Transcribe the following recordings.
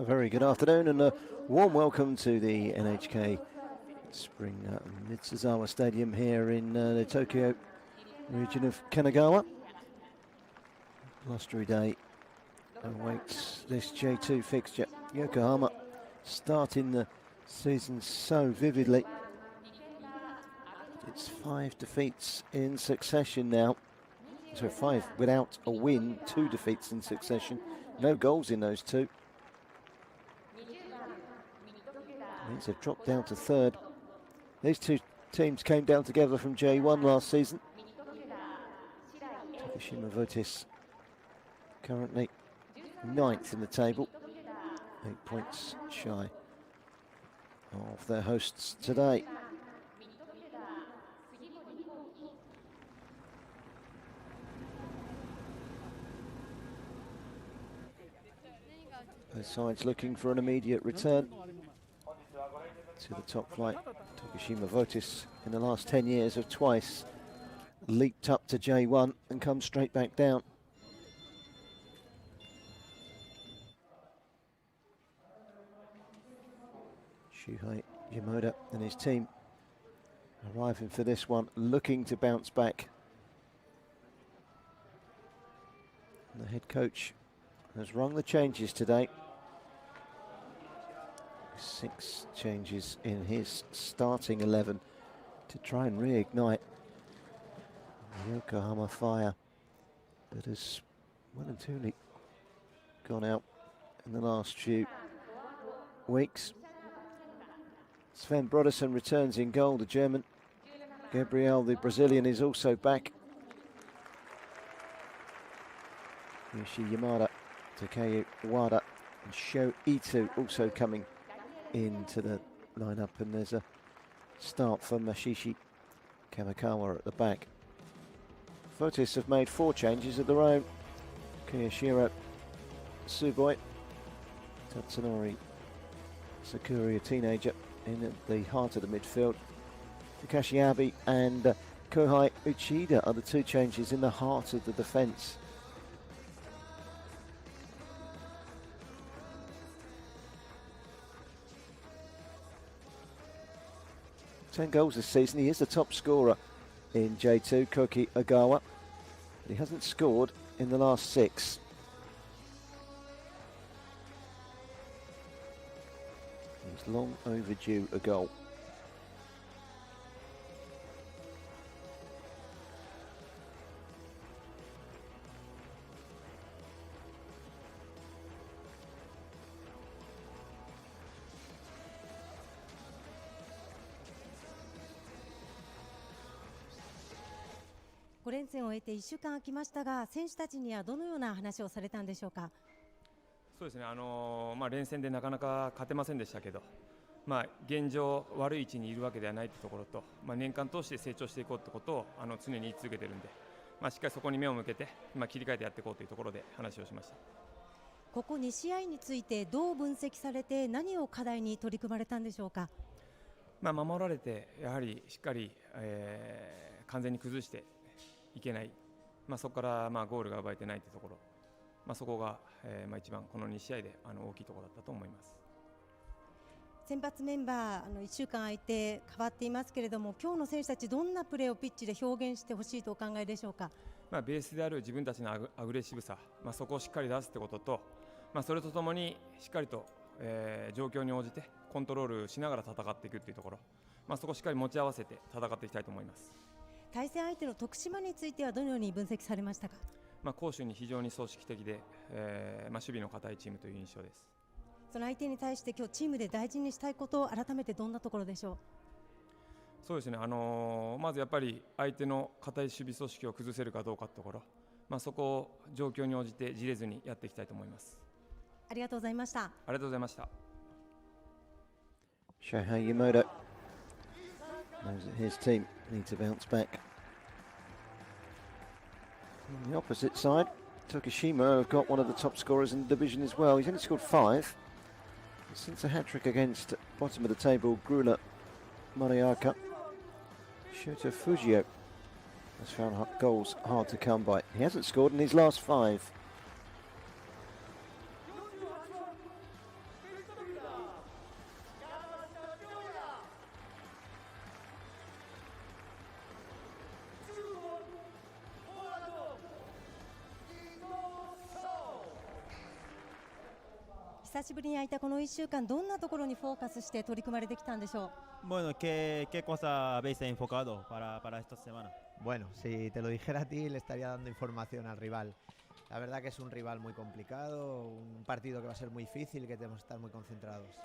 A very good afternoon and a warm welcome to the NHK Spring Mitsuzawa Stadium here in the Tokyo region of Kanagawa. Blustery day awaits this J2 fixture. Yokohama starting the season so vividly. It's 5 defeats in succession now. So 5 without a win, 2 defeats in succession. No goals in those 2. Means they've dropped down to 3rd. These 2 teams came down together from J1 last season. Tokushima Vortis currently 9th in the table, 8 points shy of their hosts today. Both sides looking for an immediate return to the top flight. Tokushima Vortis in the last 10 years have twice leaped up to J1 and come straight back down. Shuhei Yamada and his team arriving for this one, looking to bounce back. And the head coach has rung the changes today. 6 changes in his starting 11 to try and reignite the Yokohama fire that has well and truly gone out in the last few weeks. Sven Brodersen returns in goal, the German. Gabriel, the Brazilian, is also back. Yoshi Yamada, Takeyu Wada and Sho Ito also coming into the lineup, and there's a start for Mashishi Kamikawa at the back. Vortis have made 4 changes of their own. Kiyashiro Suboi, Tatsunori Sakuri, a teenager, in at the heart of the midfield. Takashi Abe and Kohei Uchida are the 2 changes in the heart of the defence. Ten goals this season. He is the top scorer in J2, Koki Ogawa. He hasn't scored in the last 6. He's long overdue a goal.5連戦を終えて1週間空きましたが、選手たちにはどのような話をされたんでしょうか。そうですね、連戦でなかなか勝てませんでしたけど、現状悪い位置にいるわけではないというところと、年間通して成長していこうということを常に言い続けているので、しっかりそこに目を向けて切り替えてやっていこうというところで話をしました。ここ2試合についてどう分析されて、何を課題に取り組まれたんでしょうか。守られてやはりしっかり、完全に崩していけない、そこからゴールが奪えてないというところ、そこが、一番この2試合で大きいところだったと思います。先発メンバー1週間空いて変わっていますけれども、今日の選手たちどんなプレーをピッチで表現してほしいとお考えでしょうか。ベースである自分たちのアグレッシブさ、そこをしっかり出すということと、それとともにしっかりと、状況に応じてコントロールしながら戦っていくというところ、そこをしっかり持ち合わせて戦っていきたいと思います。対戦相手の徳島についてはどのように分析されましたか。攻守に非常に組織的で、守備の堅いチームという印象です。その相手に対して今日チームで大事にしたいことを改めてどんなところでしょう。そうですね、まずやっぱり相手の堅い守備組織を崩せるかどうかというところ、そこを状況に応じてじれずにやっていきたいと思います。ありがとうございました。ありがとうございました。Shohei Yamada knows that his team need to bounce back. On the opposite side, Tokushima have got one of the top scorers in the division as well. He's only scored 5. Since a hat-trick against bottom of the table, Grula Mariaka, Shota Fujio has found goals hard to come by. He hasn't scored in his last 5. 久しぶりに空いたこの1週間、どんなところにフォーカスして取り組まれてきたんでしょう。 Bueno, ¿qué cosa habéis enfocado para esta semana? Bueno, si te lo dijera a ti, le estaría dando información al rival. La verdad que es un rival muy complicado, un partido que va a ser muy difícil y que tenemos que estar muy concentrados.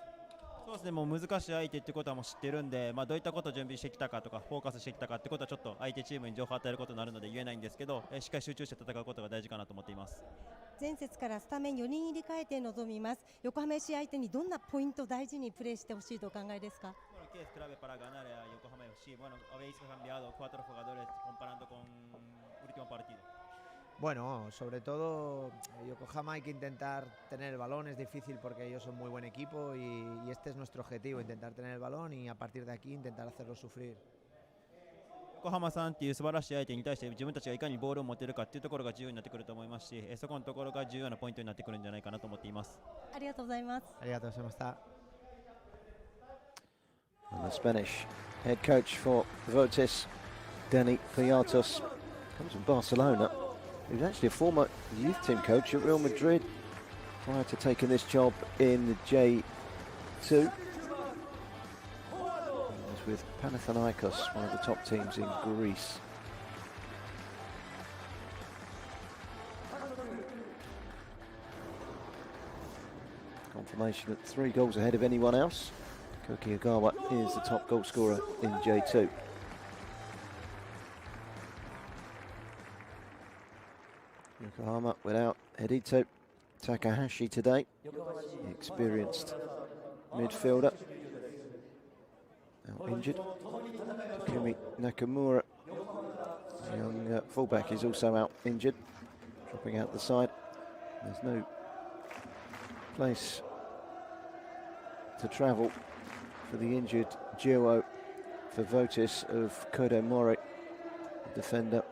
そうですね、もう難しい相手ってことはもう知ってるんで、どういったことを準備してきたかとかフォーカスしてきたかってことはちょっと相手チームに情報を与えることになるので言えないんですけど、しっかり集中して戦うことが大事かなと思っています。前節からスタメン4人入れ替えて臨みます。横浜 FC 相手にどんなポイントを大事にプレーしてほしいとお考えですか。 Bueno, ¿qué es clave para ganar a Yokohama FC? Bueno, habéis cambiado 4 jugadores comparando con último partido. Bueno, sobre todo Yokohama hay que intentar tener el balón, es difícil porque ellos son muy buen equipo y este es nuestro objetivo, intentar tener el balón y a partir de aquí intentar hacerlos sufrir. 横浜さんっていう素晴らしい相手に対して自分たちがいかにボールを持てるかっていうところが重要になってくると思いますし、そこのところが重要なポイントになってくるんじゃないかなと思っています。ありがとうございます。ありがとうございました。And the Spanish head coach for Vortis, Dani Piatos, comes from Barcelona. He was actually a former youth team coach at Real Madrid prior to taking this job in the J2. He was with Panathinaikos, one of the top teams in Greece. Confirmation at 3 goals ahead of anyone else. Koki Ogawa is the top goal scorer in J2. Yokohama without Hidito Takahashi today, the experienced midfielder, out injured. Takumi Nakamura, the young fullback, is also out injured, dropping out the side. There's no place to travel for the injured duo for Vortis of Kodo Mori, the defender,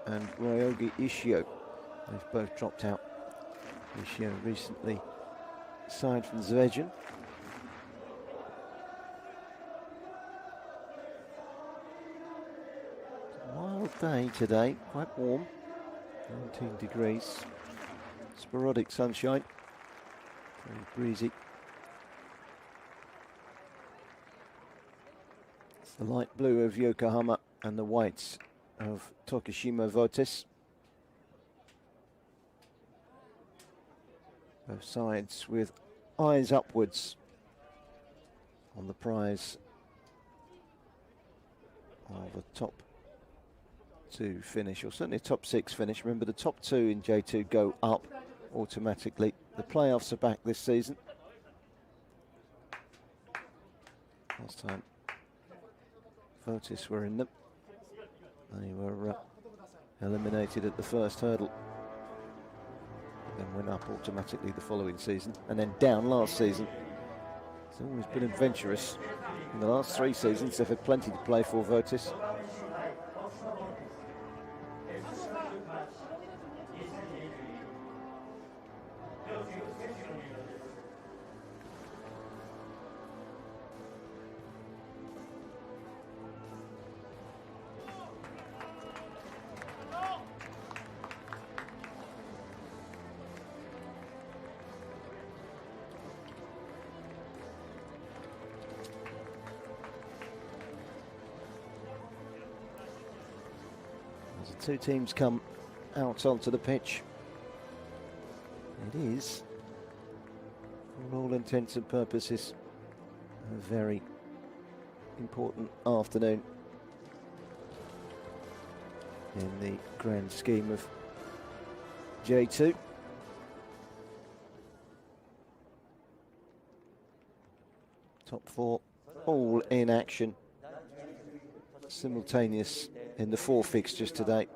and Ryogi Ishio. They've both dropped out. Ishio recently signed from Zvezdan. Wild day today, quite warm, 19 degrees, sporadic sunshine, very breezy. It's the light blue of Yokohama and the whites of Tokushima Vortis. Both sides with eyes upwards on the prize of a top 2 finish, or certainly a top 6 finish. Remember, the top 2 in J2 go up automatically. The playoffs are back this season. Last time Vortis were in them, they were eliminated at the first hurdle, then went up automatically the following season, and then down last season. It's always been adventurous. In the last 3 seasons, they've had plenty to play for, Vortis. As the 2 teams come out onto the pitch, it is, for all intents and purposes, a very important afternoon in the grand scheme of J2. Top 4 all in action, simultaneous in the 4 fixtures today.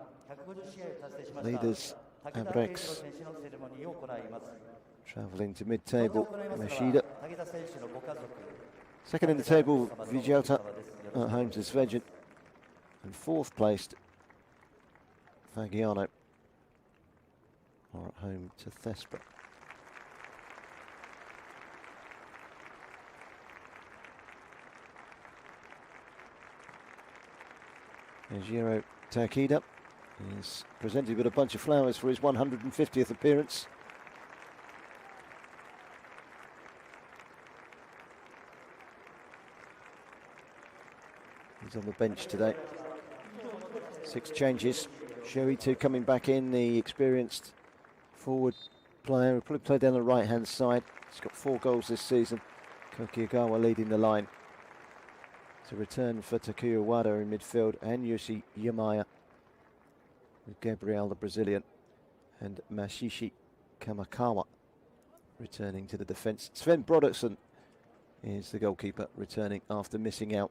Leaders Abrex travelling to mid-table, Mashida. Second in the table, Vijalta at home to Zvezdan. And 4th placed, Fagiano are at home to Thespa. Jiro Takeda is presented with a bunch of flowers for his 150th appearance. He's on the bench today. 6 changes. J2 coming back in, the experienced forward player who probably played down the right-hand side. He's got 4 goals this season. Kokiagawa leading the line. To return for Takuya Wada in midfield, and Yoshi Yamaya with Gabriel, the Brazilian, and Mashishi Kamakawa returning to the defence. Sven Brodiksen is the goalkeeper, returning after missing out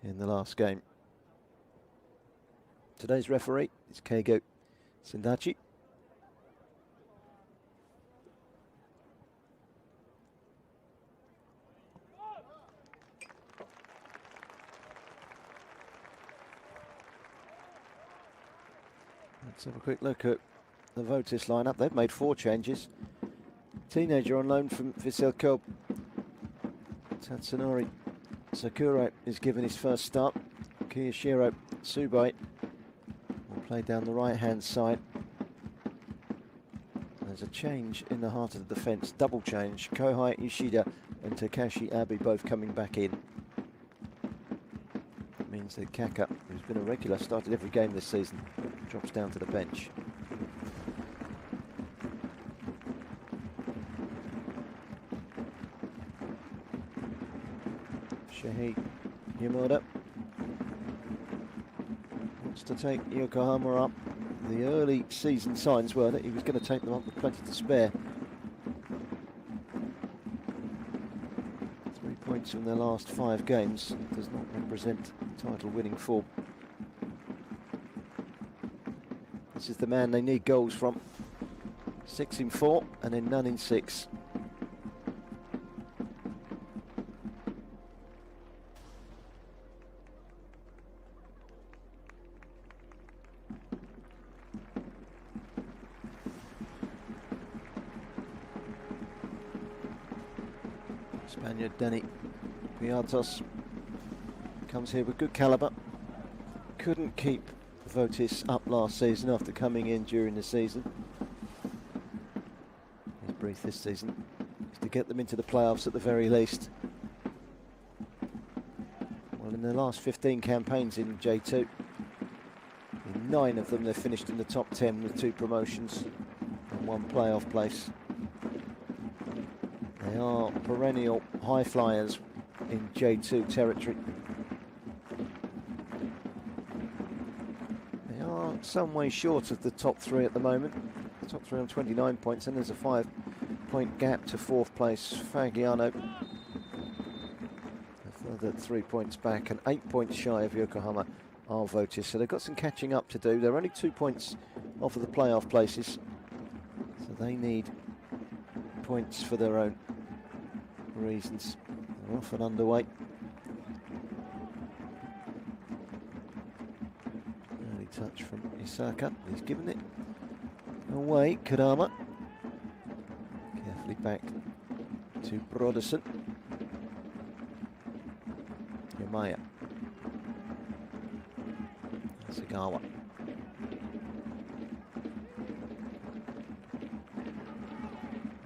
in the last game. Today's referee is Keigo Sendachi. Let's have a quick look at the Vortis lineup. They've made 4 changes. Teenager on loan from Vissel Kobe, Tatsunori Sakura, is given his first start. Kiyashiro Tsubai will play down the right-hand side. There's a change in the heart of the defence, double change. Kohei Ishida and Takashi Abe both coming back in. That means that Kaka, who's been a regular, started every game this season, drops down to the bench. Shehi Yamada wants to take Yokohama up. The early season signs were that he was going to take them up with plenty to spare. 3 points from their last 5 games does not represent title-winning form. This is the man they need goals from. 6 in 4 and then none in 6. Spaniard Dani Piatos comes here with good calibre. Couldn't keep Vortis up last season after coming in during the season. His brief this season is to get them into the playoffs at the very least. Well, in their last 15 campaigns in J2, in 9 of them they've finished in the top 10 with 2 promotions and 1 playoff place. They are perennial high flyers in J2 territory. They are some way short of the top 3 at the moment. The top 3 on 29 points, and there's a 5-point gap to 4th place Fagiano. A further 3 points back, and 8 points shy of Yokohama are Vortis. So they've got some catching up to do. They're only 2 points off of the playoff places, so they need points for their own reasons. They're off and underway. Early touch from Isaka. He's given it away. Kadama carefully back to Brodiksen. Yamaya. Sagawa.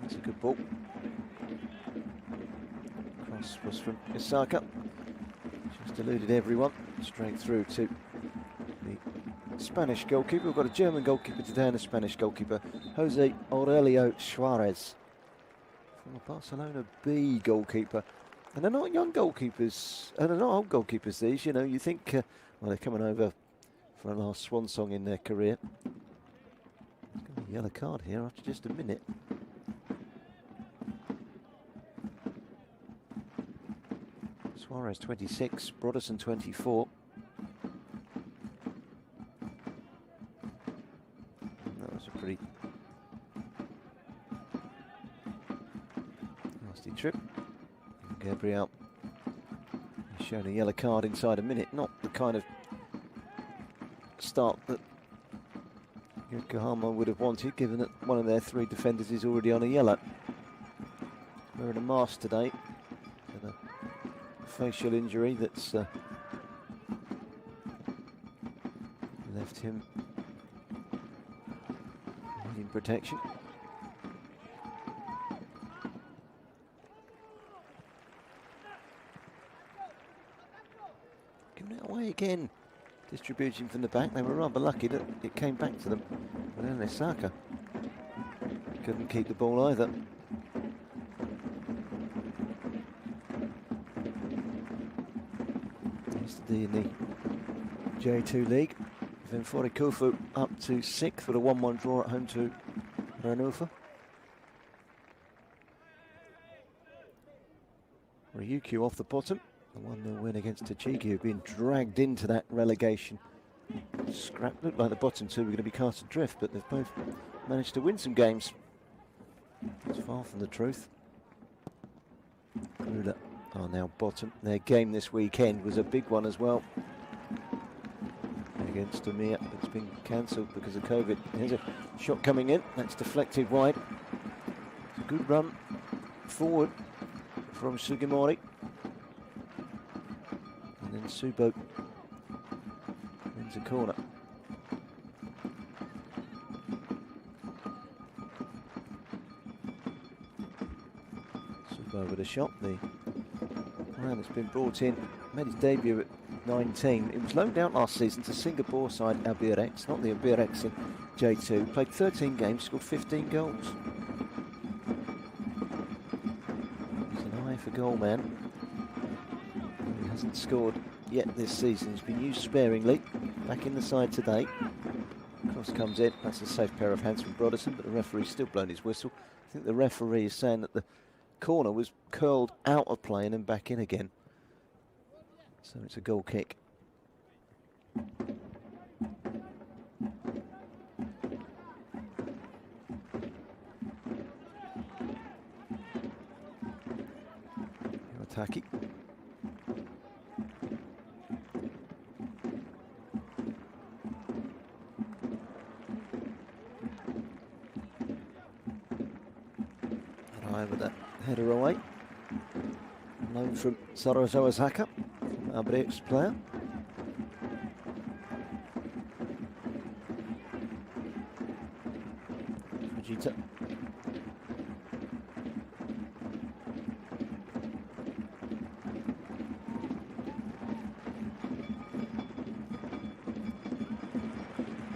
That's a good ball. Cross was from Isaka. Just eluded everyone. Straight through to the Spanish goalkeeper. We've got a German goalkeeper today and a Spanish goalkeeper. Jose Aurelio Suarez, former Barcelona B goalkeeper. And they're not young goalkeepers, and they're not old goalkeepers, these. You know, you think, well, they're coming over for a last swan song in their career. There's going to be a yellow card here after just a minute. Suarez 26, Brodiksen 24. That was a pretty nasty trip. Gabriel is shown a yellow card inside a minute. Not the kind of start that Yokohama would have wanted, given that one of their 3 defenders is already on a yellow. Wearing a mask today, and a facial injury that's left him needing protection. Giving it away. again, distributing from the back. They were rather lucky that it came back to them. But then Osaka couldn't keep the ball either. Yesterday in the J2 League, Ventfori Kofu up to 6th with a 1-1 draw at home to Ranulfa. Ryukyu off the bottom, a 1-0 win against Tochigi, who've been dragged into that relegation scrap. Looked like the bottom two were going to be cast adrift, but they've both managed to win some games. It's far from the truth. Krula are now bottom. Their game this weekend was a big one as well against Omiya, but it's been cancelled because of COVID. Here's a shot coming in, that's deflected wide. It's a good run forward from Sugimori. And then Subo wins a corner. Subo with a shot. The man has been brought in, made his debut at 19. It was loaned out last season to Singapore side Albirex, not the Albirex in J2. Played 13 games, scored 15 goals. He's an eye for goal man. He hasn't scored yet this season. He's been used sparingly. Back in the side today. Cross comes in. That's a safe pair of hands from Broderson, but the referee's still blown his whistle. I think the referee is saying that the corner was curled out of play and then back in again. So it's a goal kick. Iwataki. With that header away. Loan from Sarazawa Osaka, Albirex player. Fujita.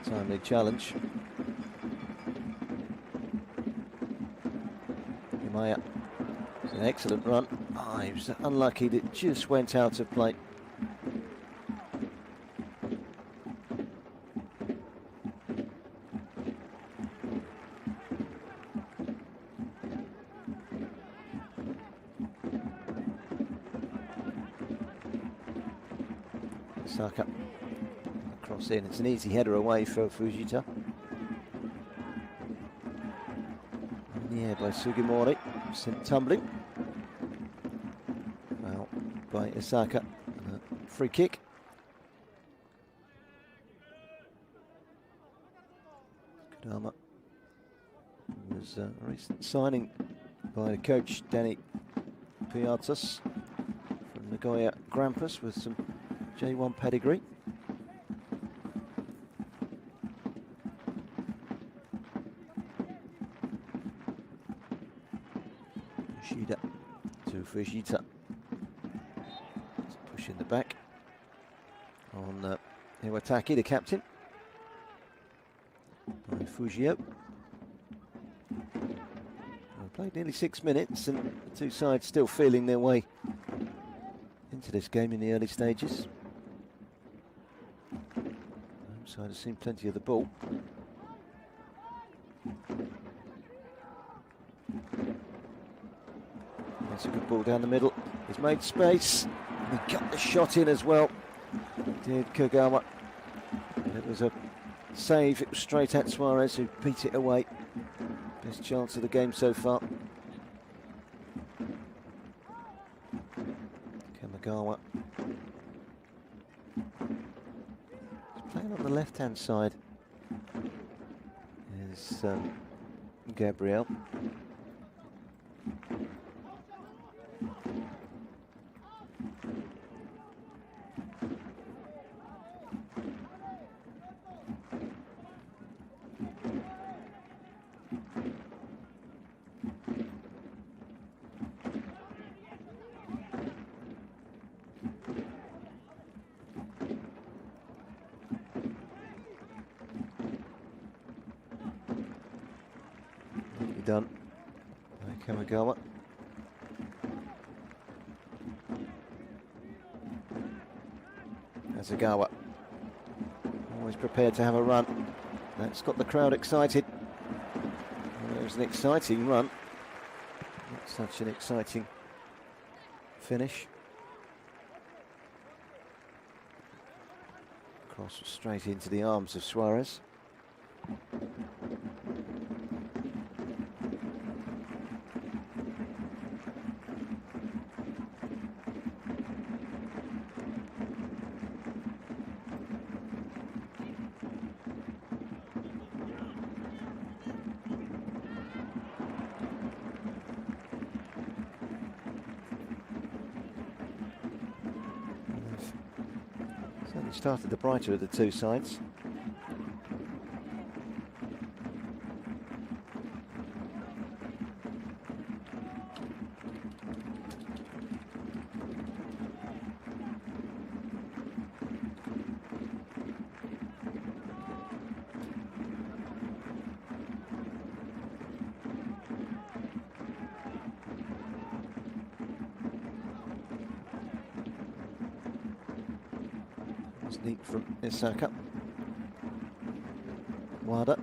Timely challenge. It's an excellent run. Oh, he was unlucky that it just went out of play. Saka cross in. It's an easy header away for Fujita. In the air by Sugimori. Sent tumbling. Well, by Osaka. Free kick. Kodama was a recent signing by coach Danny Piatas from Nagoya Grampus with some J1 pedigree. Shida to Fujita. Push in the back on Iwataki, the captain. By Fujio. Played nearly 6 minutes and the two sides still feeling their way into this game in the early stages. Home side has seen plenty of the ball. That's a good ball down the middle. He's made space. He got the shot in as well. Did Kagawa. And it was a save. It was straight at Suarez who beat it away. Best chance of the game so far. Kamagawa. He's playing on the left-hand side. Is Gabriel. done by Kamigawa. Yasugawa, always prepared to have a run. That's got the crowd excited. Well, it was an exciting run. Not such an exciting finish. Cross straight into the arms of Suarez. Certainly started the brighter of the two sides. Neat from Isaka. Wada.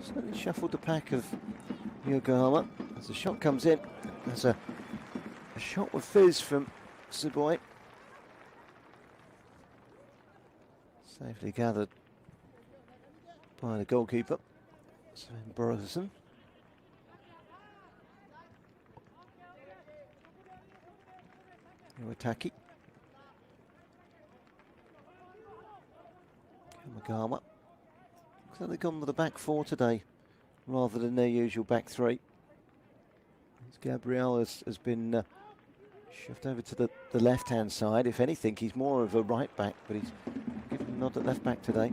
Certainly shuffled the pack of Yokohama. As the shot comes in, there's a shot with fizz from Tsuboi. Safely gathered by the goalkeeper, Sven Brodersen. Iwataki. Kamigawa. Looks like they've gone with the back four today rather than their usual back three. As Gabriel has been shoved over to the left-hand side. If anything, he's more of a right back, but he's given a nod at left back today.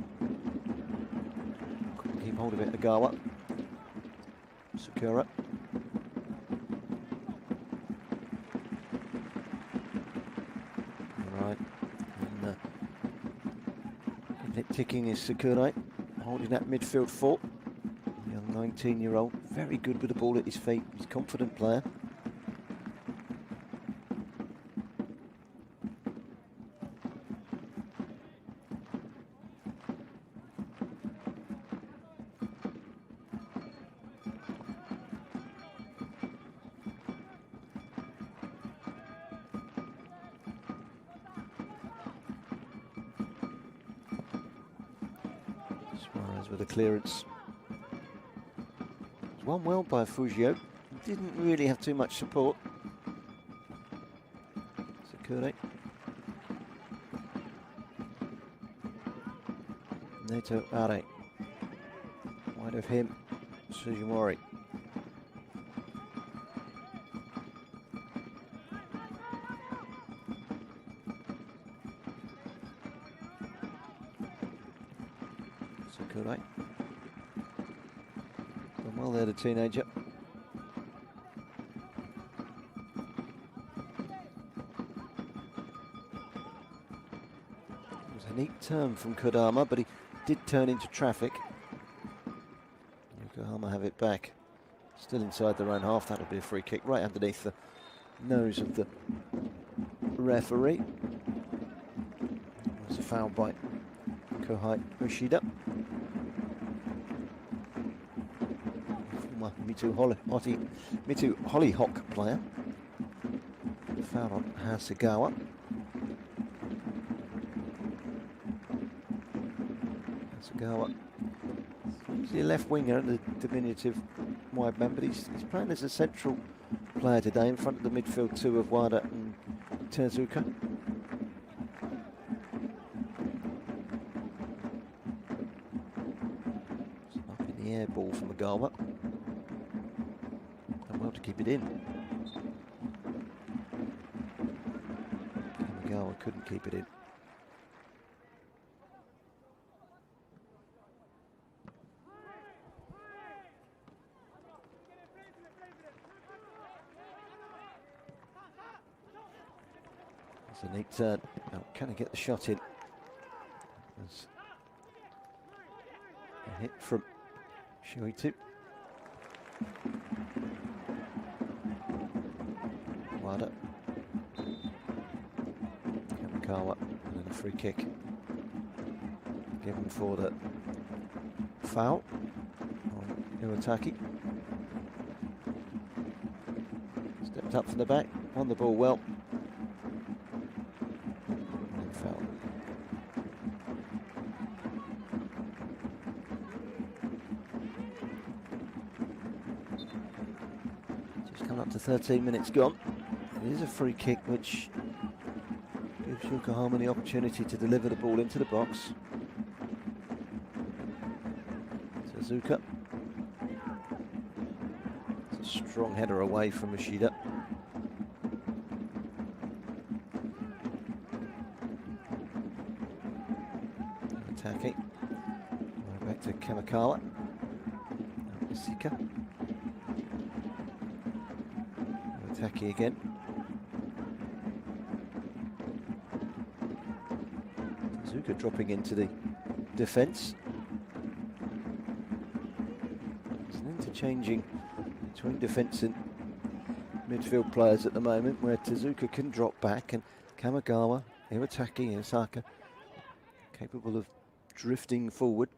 Couldn't keep hold of it, Agawa. Sakura. All right. And keeping it ticking is Sakurai, holding that midfield fort. Young 19-year-old, very good with the ball at his feet. He's a confident player. Suarez with a clearance. It's won well by Fujio. Didn't really have too much support. Sakure. Neto Are. Wide of him, Sujimori. Sakurai. Done well there, the teenager. It was a neat turn from Kodama, but he did turn into traffic. Yokohama have it back. Still inside their own half. That'll be a free kick right underneath the nose of the referee. There's a foul by Kohai Ushida. Former Mitu Hollyhock player. Foul on Hasegawa. Hasegawa. He's a left winger, the diminutive wide man, but he's playing as a central player today in front of the midfield two of Wada and Tezuka. Up in the air ball from Agawa. And well to keep it in. Agawa couldn't keep it in. It's a neat turn. Now, can he get the shot in? There's a hit from Shoichi. Wada. Kamikawa. And then a free kick. Given for the foul on Iwataki. Stepped up from the back, won the ball well. And foul. Just come up to 13 minutes gone. It is a free kick which gives Yokohama the opportunity to deliver the ball into the box. Suzuka. It's a strong header away from Ishida. Attacking. Back to Kamikawa. Isika. Ataki again. Suzuka dropping into the defence. Interchanging between defence and midfield players at the moment, where Tezuka can drop back and Kamigawa, Iwataki, Osaka capable of drifting forward.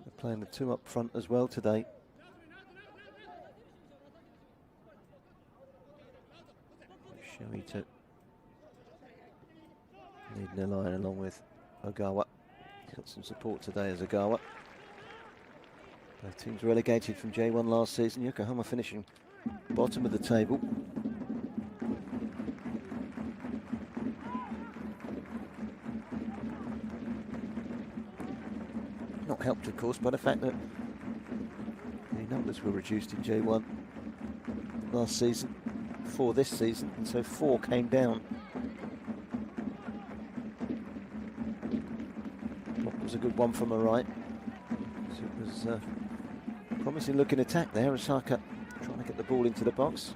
They're playing the two up front as well today. Shoito leading the line along with Ogawa. He's got some support today as Ogawa. Both teams relegated from J1 last season. Yokohama finishing bottom of the table. Not helped, of course, by the fact that the numbers were reduced in J1 last season for this season, and so 4 came down. Was a good one from the right. So it was a promising looking attack there. Osaka trying to get the ball into the box.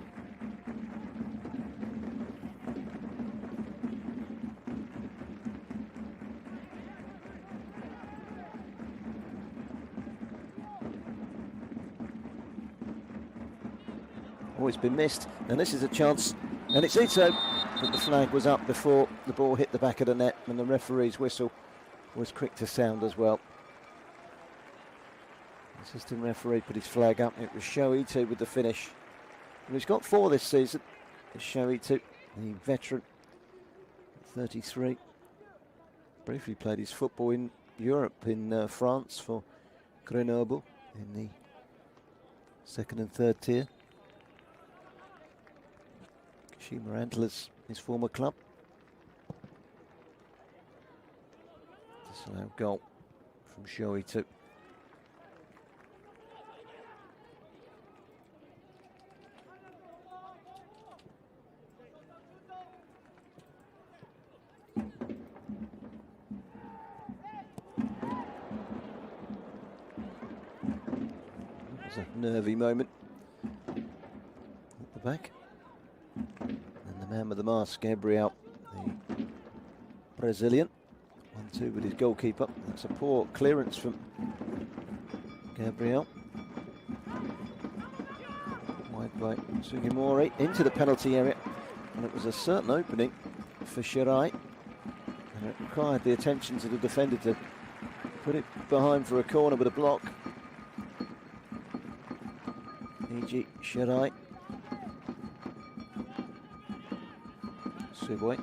Always been missed, and this is a chance, and it's Ito, but the flag was up before the ball hit the back of the net, and the referee's whistle was quick to sound as well. Assistant referee put his flag up. It was Shoito with the finish. And he's got 4 this season. It's Shoito, the veteran, 33. Briefly played his football in Europe, in France for Grenoble in the 2nd and 3rd tier. Kashima Antlers, his former club. Disallowed goal from Shoito. It was a nervy moment at the back. And the man with the mask, Gabriel, the Brazilian. 1-2 with his goalkeeper. That's a poor clearance from Gabriel. Wide by Sugimori into the penalty area. And it was a certain opening for Shirai. And it required the attention to the defender to put it behind for a corner with a block. MEIJI Shirai. Suboi.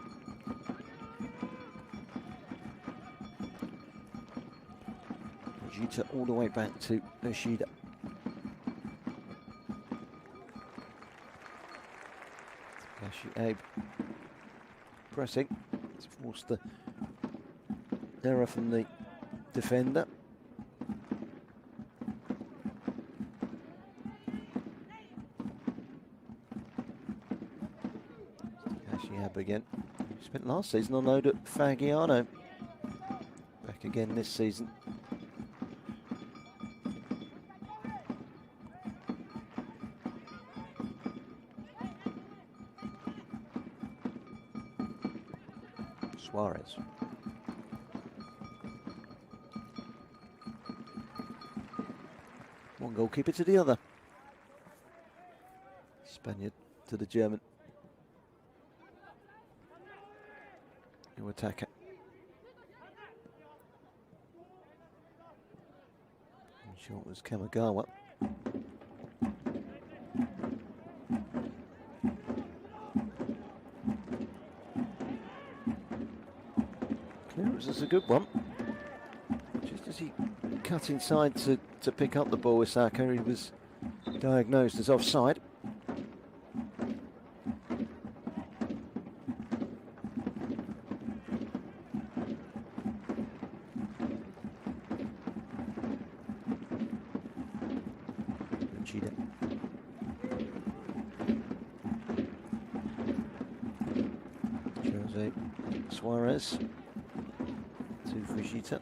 Vegeta all the way back to Ishida. Takashi Abe pressing. It's forced the error from the defender. Takashi Abe again. He spent last season on load at Fagiano. Back again this season. Suarez. One goalkeeper to the other. Spaniard to the German. New attacker. And short was Kamagawa. Clearance is a good one. Just as he cut inside to pick up the ball, Osaka, he was diagnosed as offside. Jose Suarez to Fujita.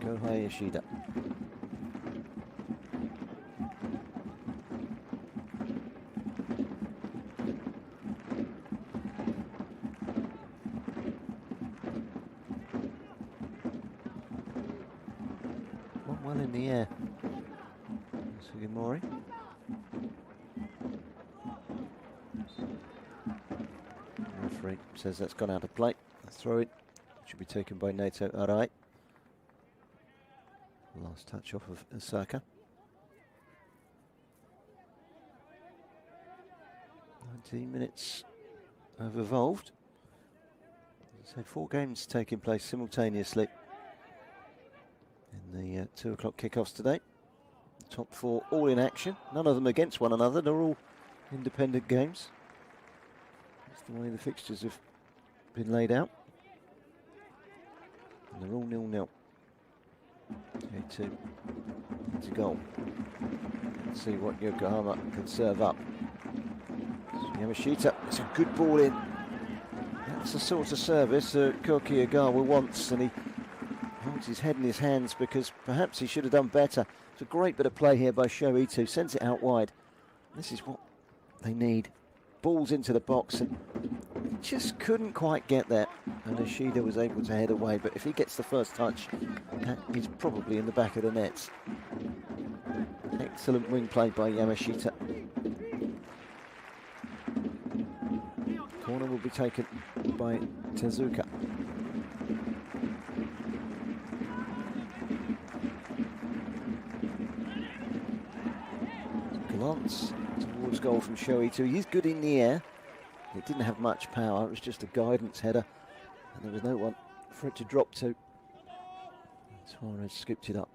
Kohei Yoshida. One well in the air. Sugimori. Referee says that's gone out of play. A throw it should be taken by Naito Arai. Last touch off of Osaka. 19 minutes have evolved. So 4 games taking place simultaneously in the 2 o'clock kickoffs today. The top 4 all in action, none of them against one another, they're all independent games. That's the way the fixtures have been laid out. And they're all 0-0. J2 needs a goal. Let's see what Yokohama can serve up. Yamashita, it's a good ball in. That's the sort of service Koki Ogawa wants, and he holds his head in his hands because perhaps he should have done better. It's a great bit of play here by Sho Ito, sends it out wide. This is what they need. Balls into the box, and he just couldn't quite get there. And Ishida was able to head away, but if he gets the first touch, he's probably in the back of the nets. Excellent wing play by Yamashita. Corner will be taken by Tezuka. Glance towards goal from Shoei. He's good in the air. It didn't have much power, it was just a guidance header, and there was no one for it to drop to. Suarez scooped it up.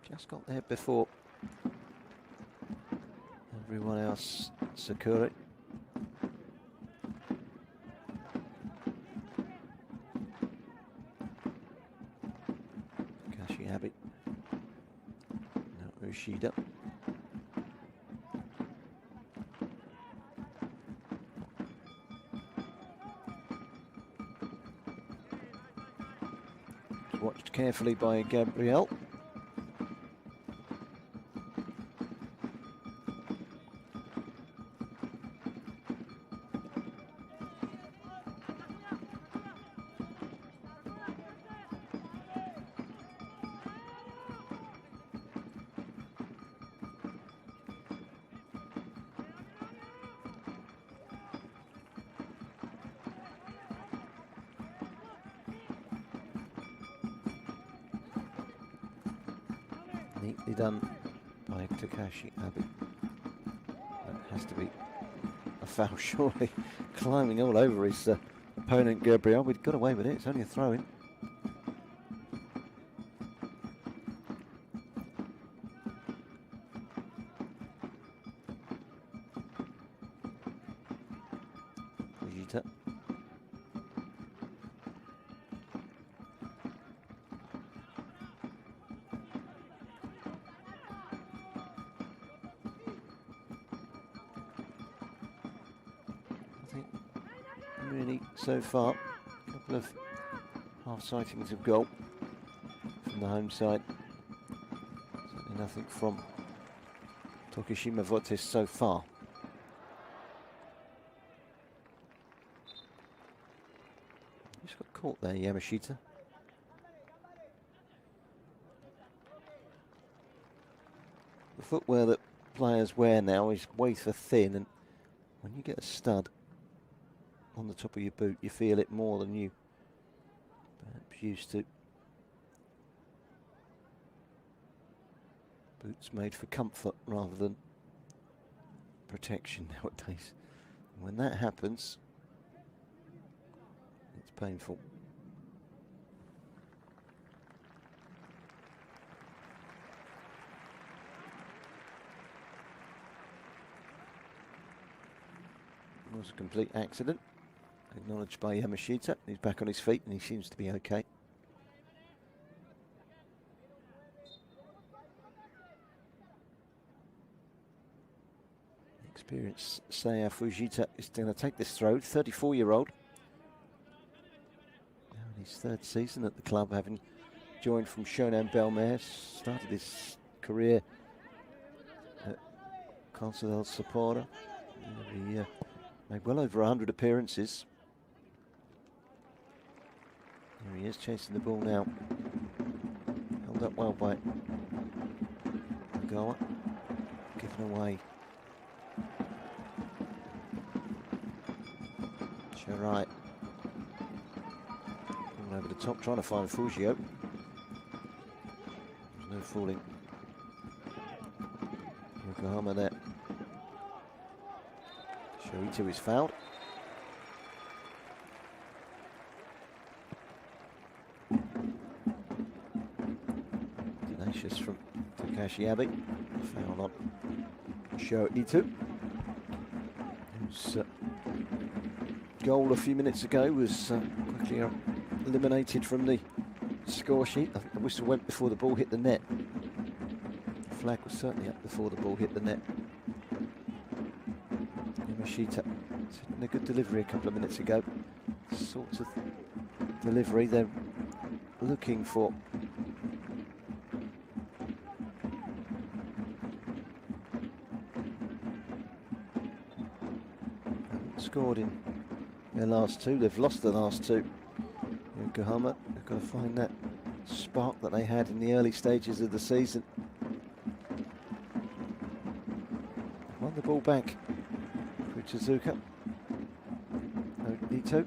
Just got there before everyone else. Sakura. Kashiabi. Now Ushida. Watched carefully by Gabriel. Neatly done by Takashi Abe. That has to be a foul, surely. Climbing all over his opponent, Gabriel. We'd got away with it, it's only a throw-in. Fujita. Really, so far, a couple of half sightings of goal. from the home side. Certainly nothing from Tokushima Vortis so far. Just got caught there, Yamashita. The footwear that players wear now is wafer thin, and when you get a stud on the top of your boot, you feel it more than you perhaps used to. Boots made for comfort rather than protection nowadays. And when that happens, it's painful. It was a complete accident, acknowledged by Yamashita. He's back on his feet and he seems to be okay. Experienced Seiya Fujita is going to take this throw, 34-year-old. Now in his third season at the club, having joined from Shonan Bellmare, started his career at Consadole Sapporo. He made well over 100 appearances. There he is, chasing the ball now. Held up well by Ogawa. Given away. Right. All over the top, trying to find Fujio. There's no fooling Yokohama there. Shoito is fouled. Tenacious from Takashi Abe. Foul on Shoito, who's goal a few minutes ago was quickly eliminated from the score sheet. I think the whistle went before the ball hit the net. The flag was certainly up before the ball hit the net. Yamashita sending a good delivery a couple of minutes ago. Sorts of delivery they're looking for. Scored in their last two. They've lost the last two. Yokohama, they've got to find that spark that they had in the early stages of the season. Won the ball back. Mitsuzawa. Ito.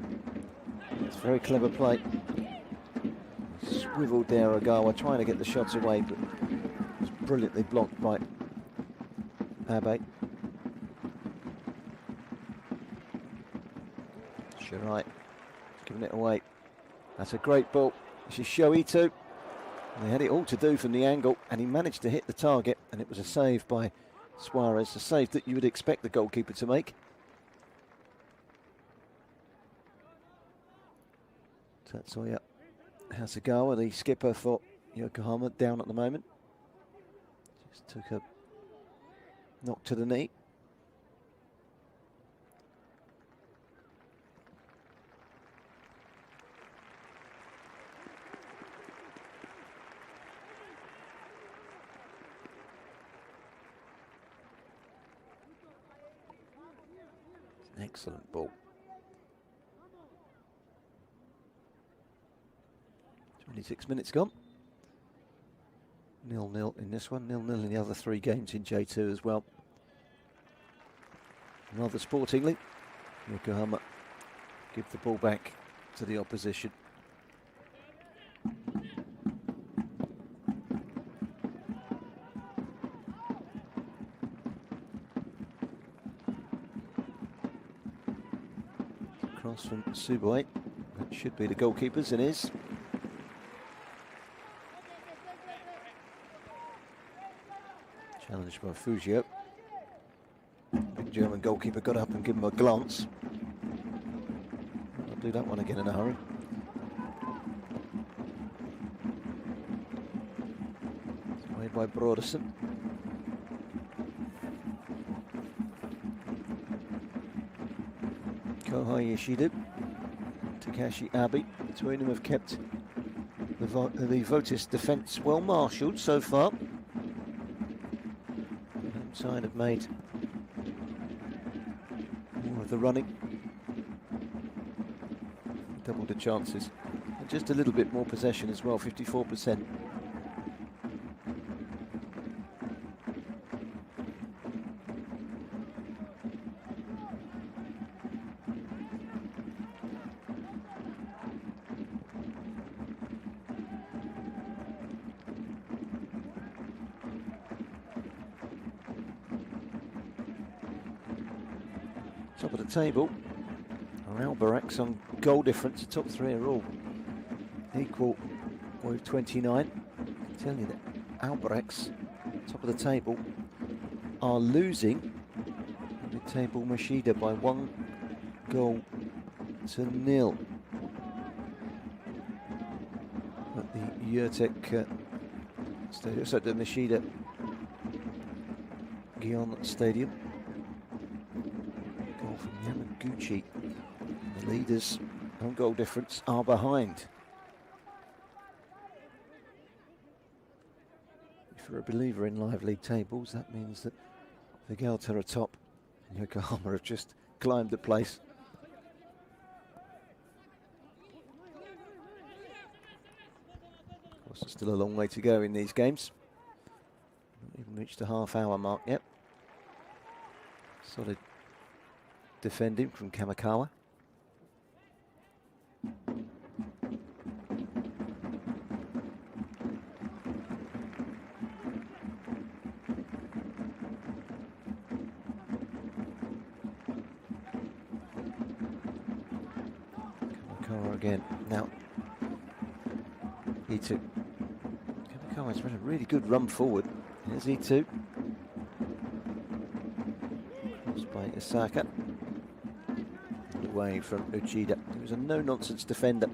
It's a very clever play. Swiveled there, Ogawa, trying to get the shots away, but it was brilliantly blocked by Abe. Right, giving it away. That's a great ball. This is Shoito. They had it all to do from the angle, and he managed to hit the target, and it was a save by Suarez, a save that you would expect the goalkeeper to make. Tatsuya Hasegawa, the skipper for Yokohama, down at the moment. Just took a knock to the knee. Excellent ball. 26 minutes gone. 0-0 in this one, 0-0 in the other three games in J2 as well. Rather sportingly, Yokohama give the ball back to the opposition. Cross from Tsuboi. That should be the goalkeepers, and is. Challenged by Fujio. Big German goalkeeper got up and gave him a glance. I'll do that one again in a hurry. It's made by Brodersen. Kohai Yoshida, Takashi Abe, between them have kept The Vortis defence well marshalled so far. Side have made more of the running. Doubled the chances. And just a little bit more possession as well, 54%. Top of the table are Albirex on goal difference. The top three are all equal with 29. I tell you that Albirex, top of the table, are losing mid-table Mashida by 1 goal to 0 at the Yurtek Stadium, so the Mashida Gion Stadium. From Yamaguchi. The leaders on goal difference are behind. If you're a believer in live league tables, that means that Vegelta are top and Yokohama have just climbed the place. Of course, there's still a long way to go in these games. Not even reached the half-hour mark yet. Solid defending from Kamikawa. Kamikawa again. Now, E2. Kamikawa's had a really good run forward. Here's E2. Crossed by Osaka. Away from Uchida, who was a no-nonsense defender.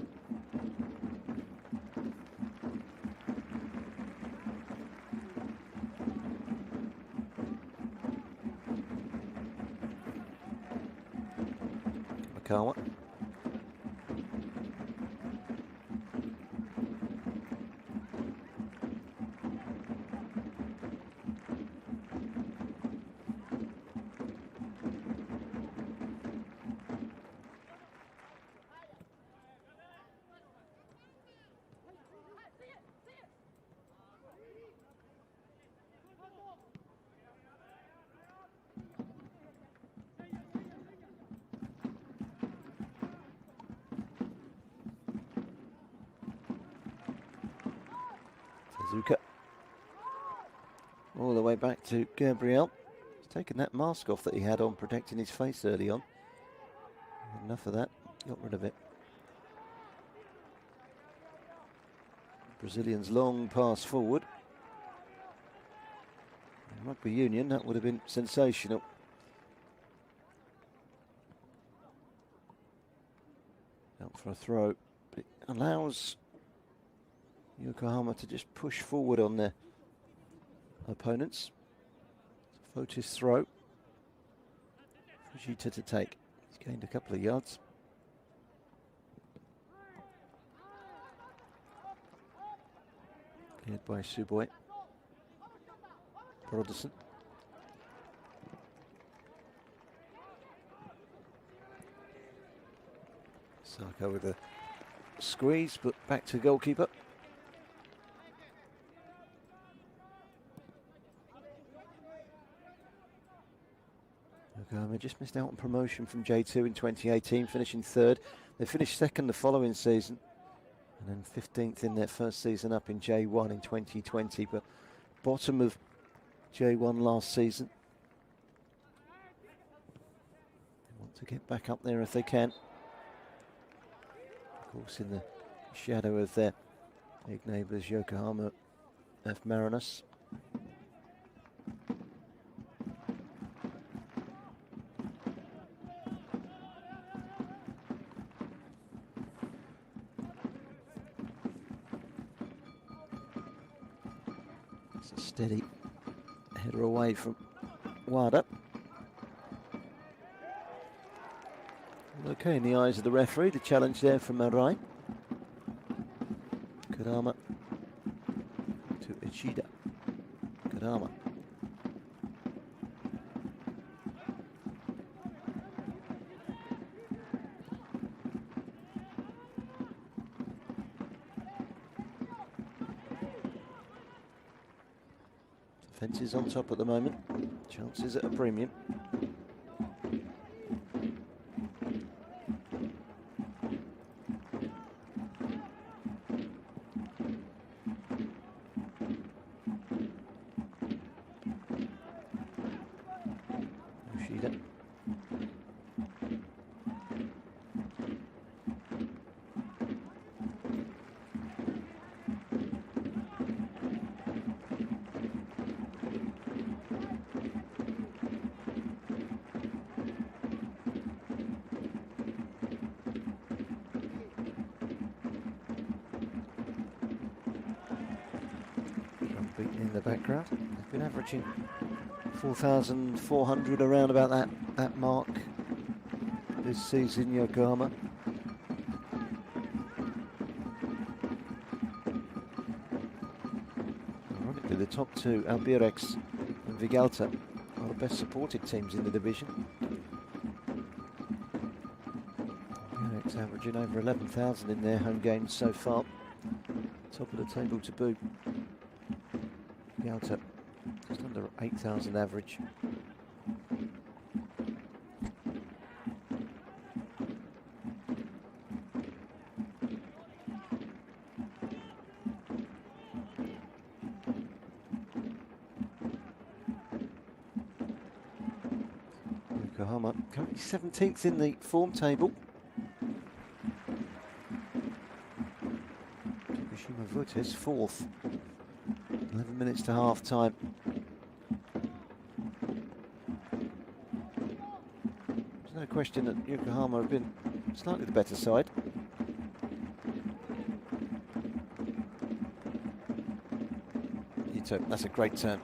Makawa. Tezuka. All the way back to Gabriel. He's taken that mask off that he had on, protecting his face early on. Enough of that, got rid of it. Brazilian's long pass forward. In Rugby Union, that would have been sensational. Out for a throw. It allows Yokohama to just push forward on their opponents. Vortis throw. Fujita to take. He's gained a couple of yards. Cleared by Suboi. Broderson. Saka with a squeeze, but back to goalkeeper. Yokohama just missed out on promotion from J2 in 2018, finishing third. They finished second the following season, and then 15th in their first season up in J1 in 2020, but bottom of J1 last season. They want to get back up there if they can. Of course, in the shadow of their big neighbours, Yokohama F. Mariners. It's a steady header away from Wada. Okay, in the eyes of the referee, the challenge there from Marai. Kurama to Ishida. Kurama. Defence is on top at the moment. Chances at a premium. Yoshida. In the background, they've been averaging 4,400 around about that mark this season, Yokohama. Ironically, the top two, Albirex and Vigalta, are the best supported teams in the division. Albirex averaging over 11,000 in their home games so far. Top of the table to boot. Vigalta just under 8,000 average. Yokohama currently 17th in the form table. Tokushima Vortis 4th. 11 minutes to half time. There's no question that Yokohama have been slightly the better side. Ito, that's a great turn.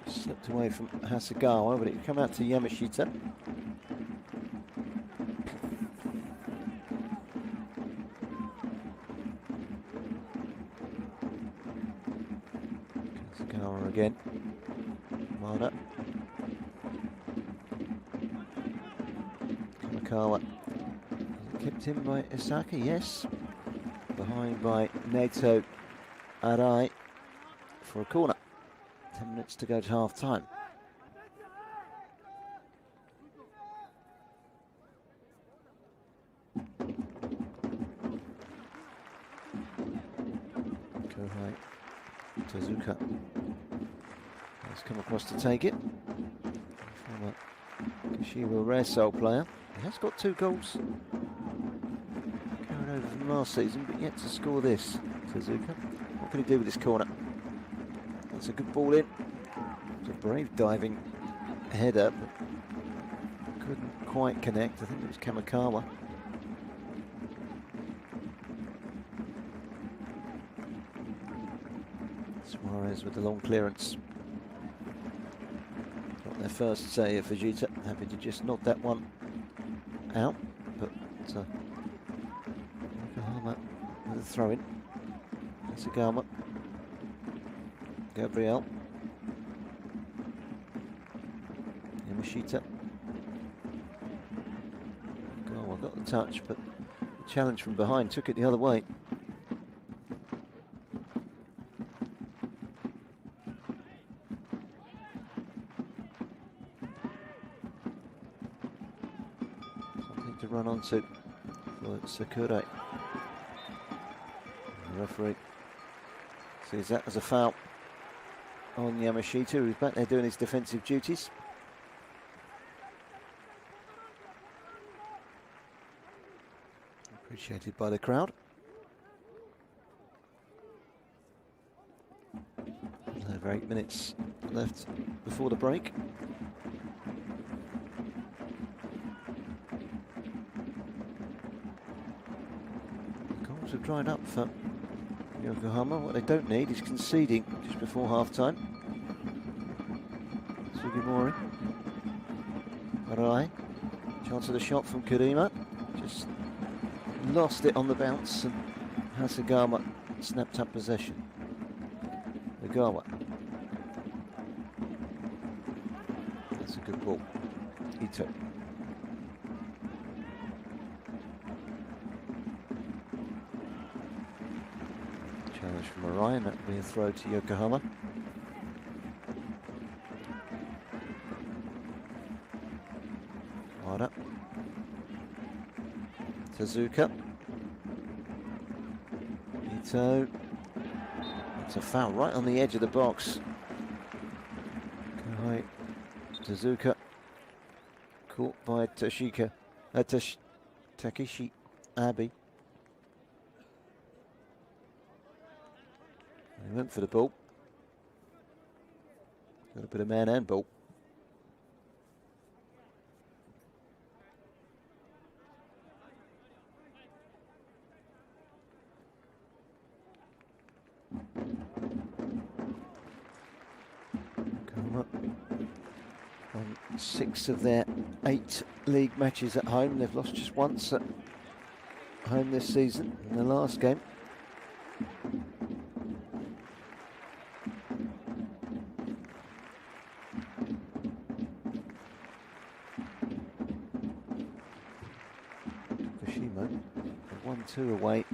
Just slipped away from Hasegawa, but it come out to Yamashita. Again, Mada, Kamikawa, kept in by Isaki, yes, behind by Neto Arai for a corner. 10 minutes to go to half time. Kohai Tezuka has come across to take it. Former Kashiwa Rare Soul player. He has got 2 goals carried over from last season, but yet to score this. Tezuka, what can he do with this corner? That's a good ball in. It's a brave diving header, but couldn't quite connect. I think it was Kamikawa. Suarez with the long clearance. Got their first save, Fujita. Happy to just knock that one out, but Yokohama with a throw in. Asagama. Gabriel. Yamashita. Oh, I got the touch, but the challenge from behind took it the other way. Something to run onto for Sakurai. The referee sees that as a foul on Yamashita, who's back there doing his defensive duties. Appreciated by the crowd. Over 8 minutes left before the break. The goals have dried up for Yokohama. What they don't need is conceding just before half-time. Sugimori. Arai. Chance of the shot from Kurima. Just lost it on the bounce, and Hasagama snapped up possession. Ogawa. That's a good ball. Ito. Challenge from Orion, that will be a throw to Yokohama. Wada. Tezuka. Ito. It's a foul right on the edge of the box. Kai Tezuka. Caught by Takeshi Abe. He went for the ball. Got a bit of man and ball. On 6 of their 8 league matches at home. They've lost just once at home this season in the last game. Tokushima have won 2 away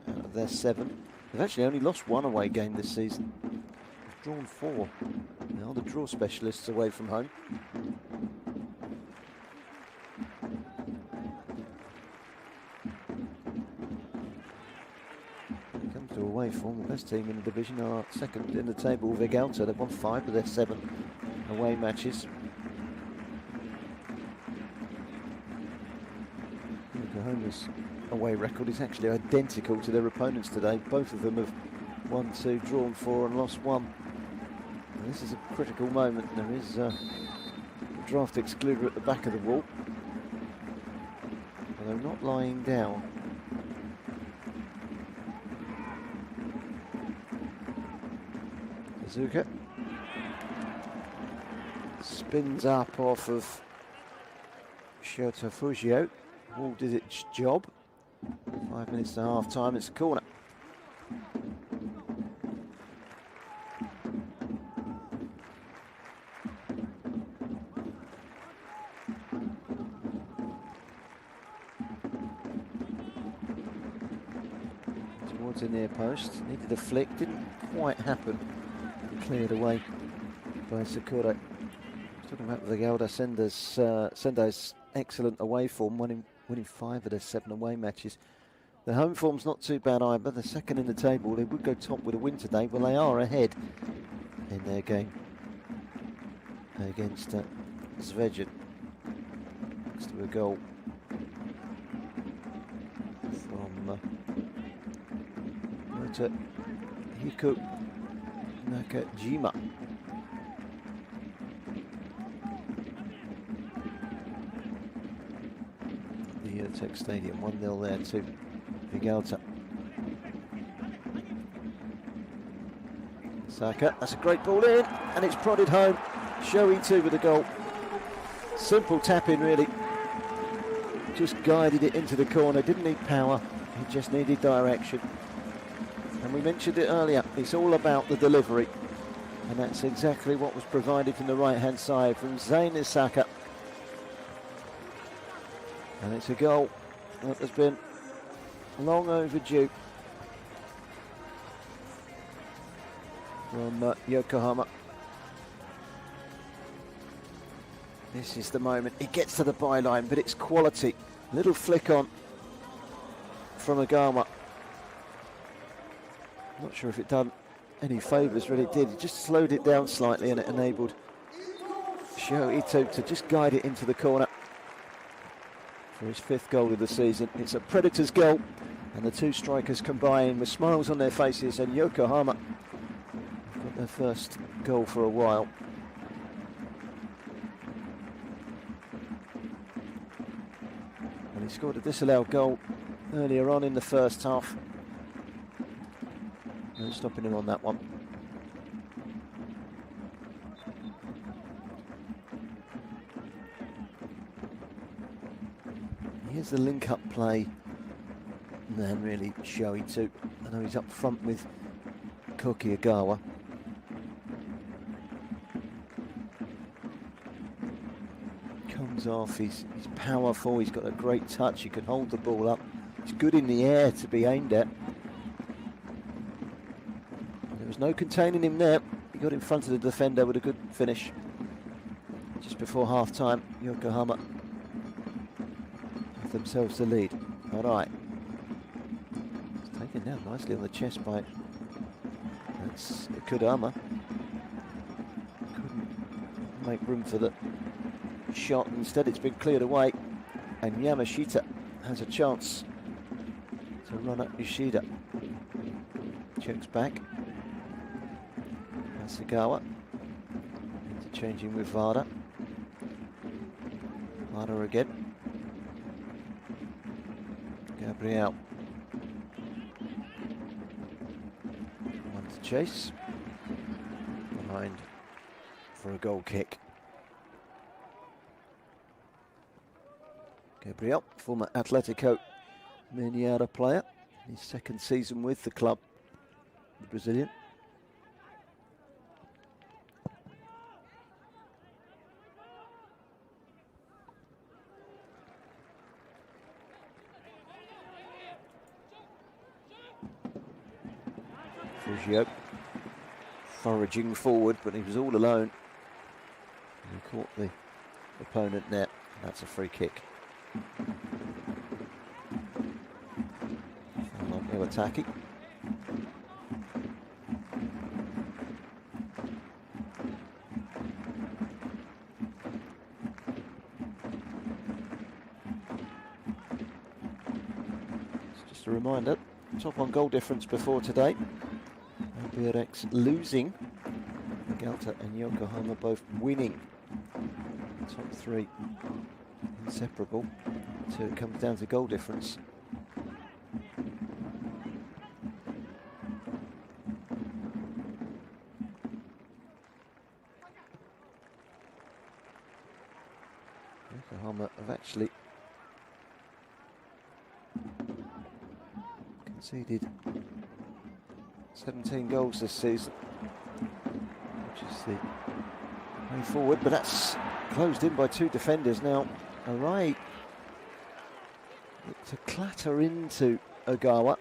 out of their 7. They've actually only lost 1 away game this season. They've drawn 4. They are the draw specialists away from home. When it comes to away form, the best team in the division are second in the table, Vegalta. They've won 5 of their 7 away matches. Yokohama's away record is actually identical to their opponents today. Both of them have won 2, drawn 4 and lost 1. And this is a critical moment. There is a draft excluder at the back of the wall. But they're not lying down. Tezuka spins up off of Shota Fujio. Wall did its job. 5 minutes to half time, it's a corner. Towards the near post, needed a flick, didn't quite happen. Cleared away by Sakura. Talking about the Galda Sendai's excellent away form, winning 5 of their 7 away matches. The home form's not too bad either. They're second in the table. They would go top with a win today. Well, they are ahead in their game against Zvezda. Next to a goal from Hiko Nakajima. The Tech Stadium, 1-0 there to Vegalta. Saka, that's a great ball in, and it's prodded home. Shoei 2 with the goal. Simple tap in, really. Just guided it into the corner, didn't need power, he just needed direction. And we mentioned it earlier, it's all about the delivery. And that's exactly what was provided from the right-hand side from Zain Saka. And it's a goal that has been long overdue from Yokohama. This is the moment. It gets to the byline, but it's quality. Little flick on from Agama. Not sure if it done any favours, really. It did. It just slowed it down slightly, and it enabled Sho Ito to just guide it into the corner for his 5th goal of the season. It's a Predators goal, and the 2 strikers combine with smiles on their faces, and Yokohama got their first goal for a while. And he scored a disallowed goal earlier on in the first half. No stopping him on that one. Here's the link-up play and then really showy too. I know he's up front with Kokiagawa. Comes off, he's powerful, he's got a great touch, he can hold the ball up. He's good in the air to be aimed at. There was no containing him there. He got in front of the defender with a good finish. Just before half-time, Yokohama have themselves the lead. All right. It's taken down nicely on the chest by that's Kodama. Couldn't make room for the shot. Instead, it's been cleared away. And Yamashita has a chance to run at Yoshida. Checks back. Hasegawa interchanging with Vada. Vada again. Gabriel. One to chase. Behind for a goal kick. Gabriel, former Atletico Mineiro player, his second season with the club, the Brazilian. Fugio foraging forward, but he was all alone. And he caught the opponent net. That's a free kick. No attacking. It's just a reminder, top on goal difference before today. BRX losing. Galta and Yokohama both winning. Top three inseparable. So it comes down to goal difference. Yokohama have actually conceded 17 goals this season, which is the way forward, but that's closed in by two defenders now. Arai to clatter into Ogawa,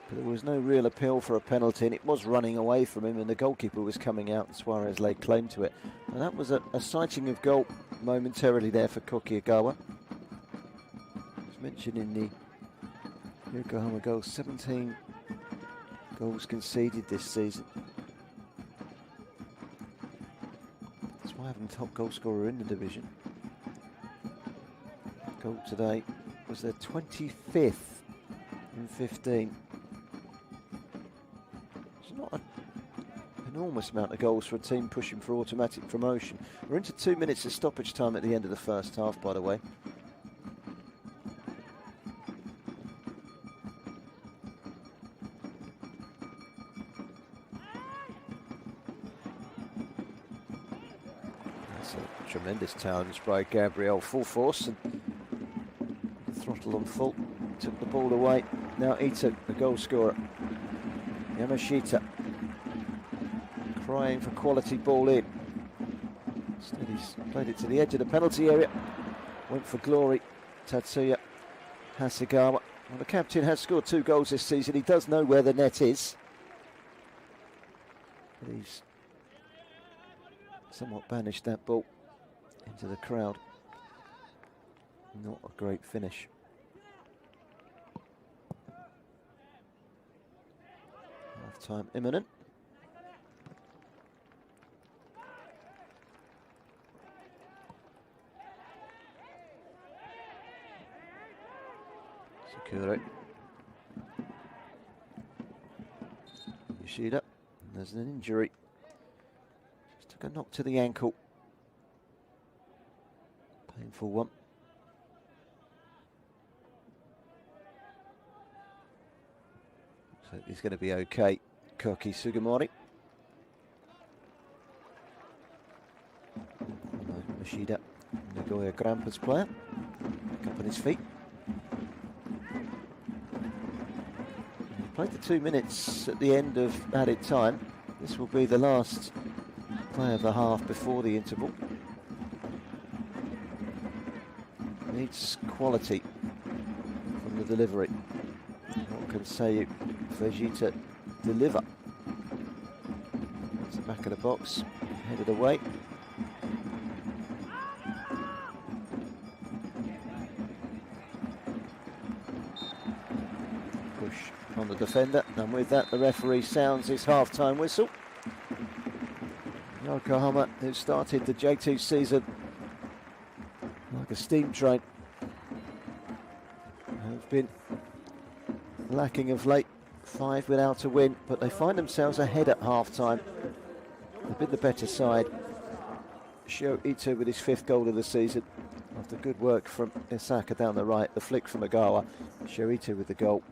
but there was no real appeal for a penalty, and it was running away from him, and the goalkeeper was coming out, and Suarez laid claim to it. And that was a sighting of goal momentarily there for Kokiagawa. As mentioned in the Yokohama goals, 17 goals conceded this season. That's why having top goal scorer in the division. Goal today was their 25th in 15. It's not an enormous amount of goals for a team pushing for automatic promotion. We're into 2 minutes of stoppage time at the end of the first half, by the way. Tremendous challenge by Gabriel, full force, and throttle on full, took the ball away. Now Ito, the goal scorer. Yamashita crying for quality ball in. Instead he's played it to the edge of the penalty area. Went for glory, Tatsuya Hasegawa. Well, the captain has scored 2 goals this season. He does know where the net is. But he's somewhat banished that ball into the crowd. Not a great finish. Half time imminent. Sakura. Yoshida. There's an injury. Just took a knock to the ankle. Painful one. So he's going to be okay. Koki Sugimori. Yoshida, Nagoya Grampus player. Back up on his feet. Played the 2 minutes at the end of added time. This will be the last play of the half before the interval. Needs quality from the delivery. What can say Vegeta deliver? It's the back of the box, headed away. Push on the defender, and with that the referee sounds his half-time whistle. Yokohama, who started the J2 season like a steam train, have been lacking of late, 5 without a win, but they find themselves ahead at half-time. They've been the better side. Sho Ito with his 5th goal of the season. After good work from Isaka down the right, the flick from Agawa. Sho Ito with the goal.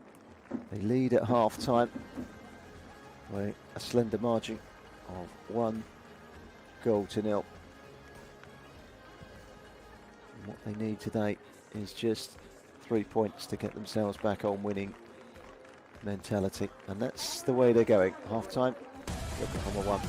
They lead at half-time by a slender margin of 1-0. And what they need today is just 3 points to get themselves back on winning mentality, and that's the way they're going. Half-time, Yokohama 1.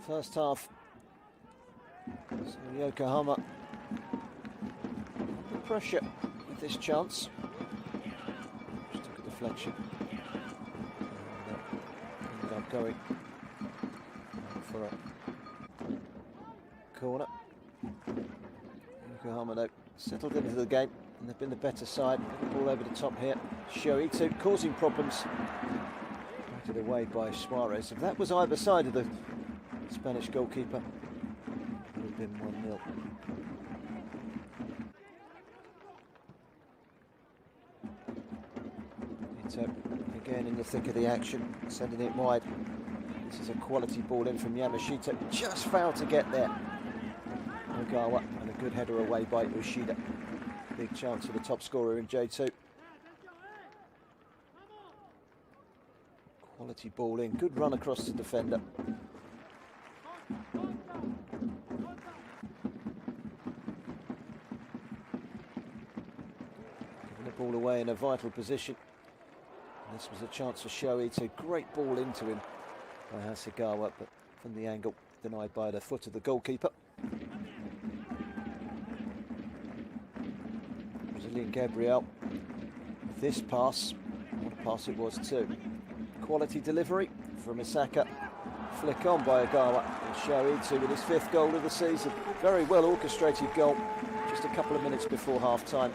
first half. So Yokohama under pressure with this chance. Just took a deflection. And ended up going for a corner. Yokohama though settled into the game and they've been the better side. Ball over the top here. Shoito causing problems. Batted away by Suarez. If that was either side of the Spanish goalkeeper, it would have been 1-0. Ito again in the thick of the action, sending it wide. This is a quality ball in from Yamashita. Just failed to get there. Ogawa and a good header away by Ushida. Big chance for the top scorer in J2. Quality ball in, good run across the defender. Giving the ball away in a vital position. And this was a chance for Shoei. Great ball into him by Hasegawa, but from the angle denied by the foot of the goalkeeper. Brazilian Gabriel with this pass. What a pass it was too. Quality delivery from Isaka. Flick on by Ogawa. And Shoei with his 5th goal of the season. Very well orchestrated goal just a couple of minutes before half time.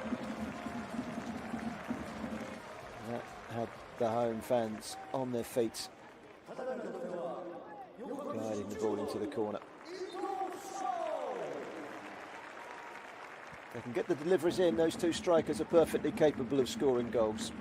That had the home fans on their feet, guiding the ball into the corner. They can get the deliveries in. Those two strikers are perfectly capable of scoring goals.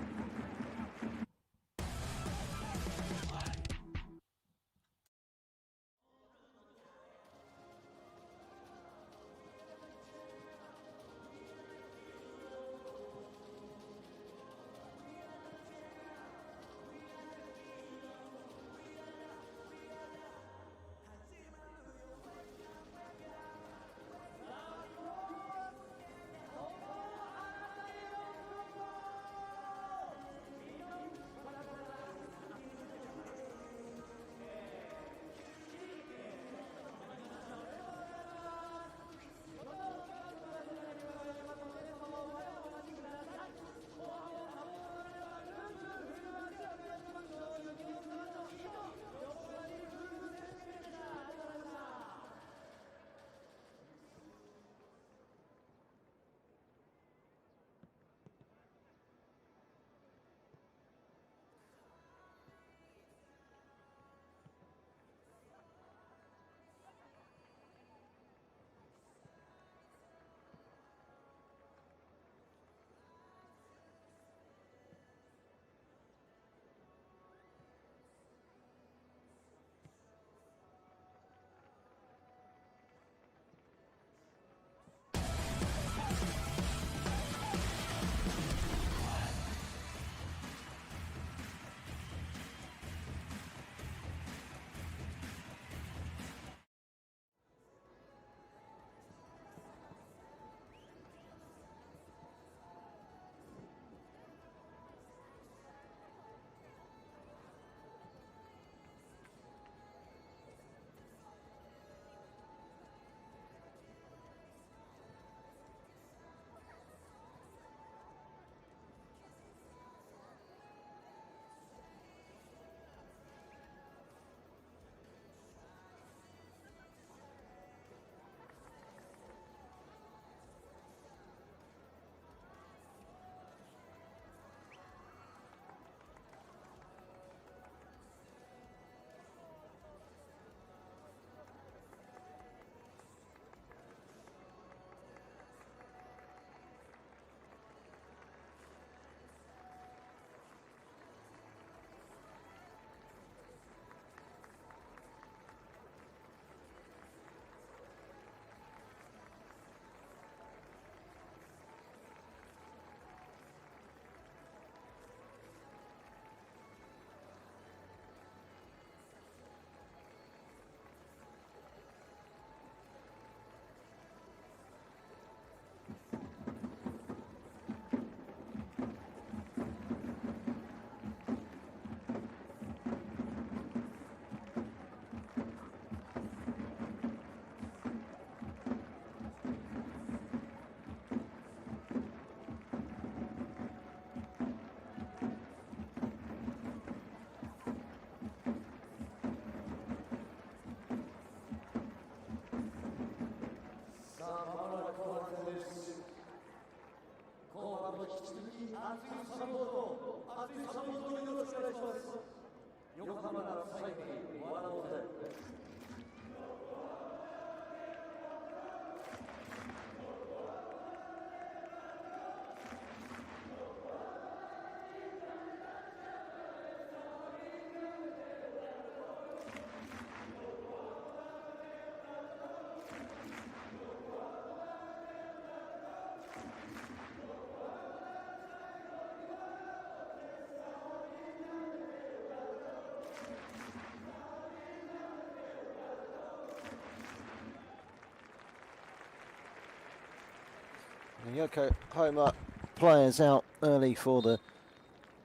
The Yokohama players out early for the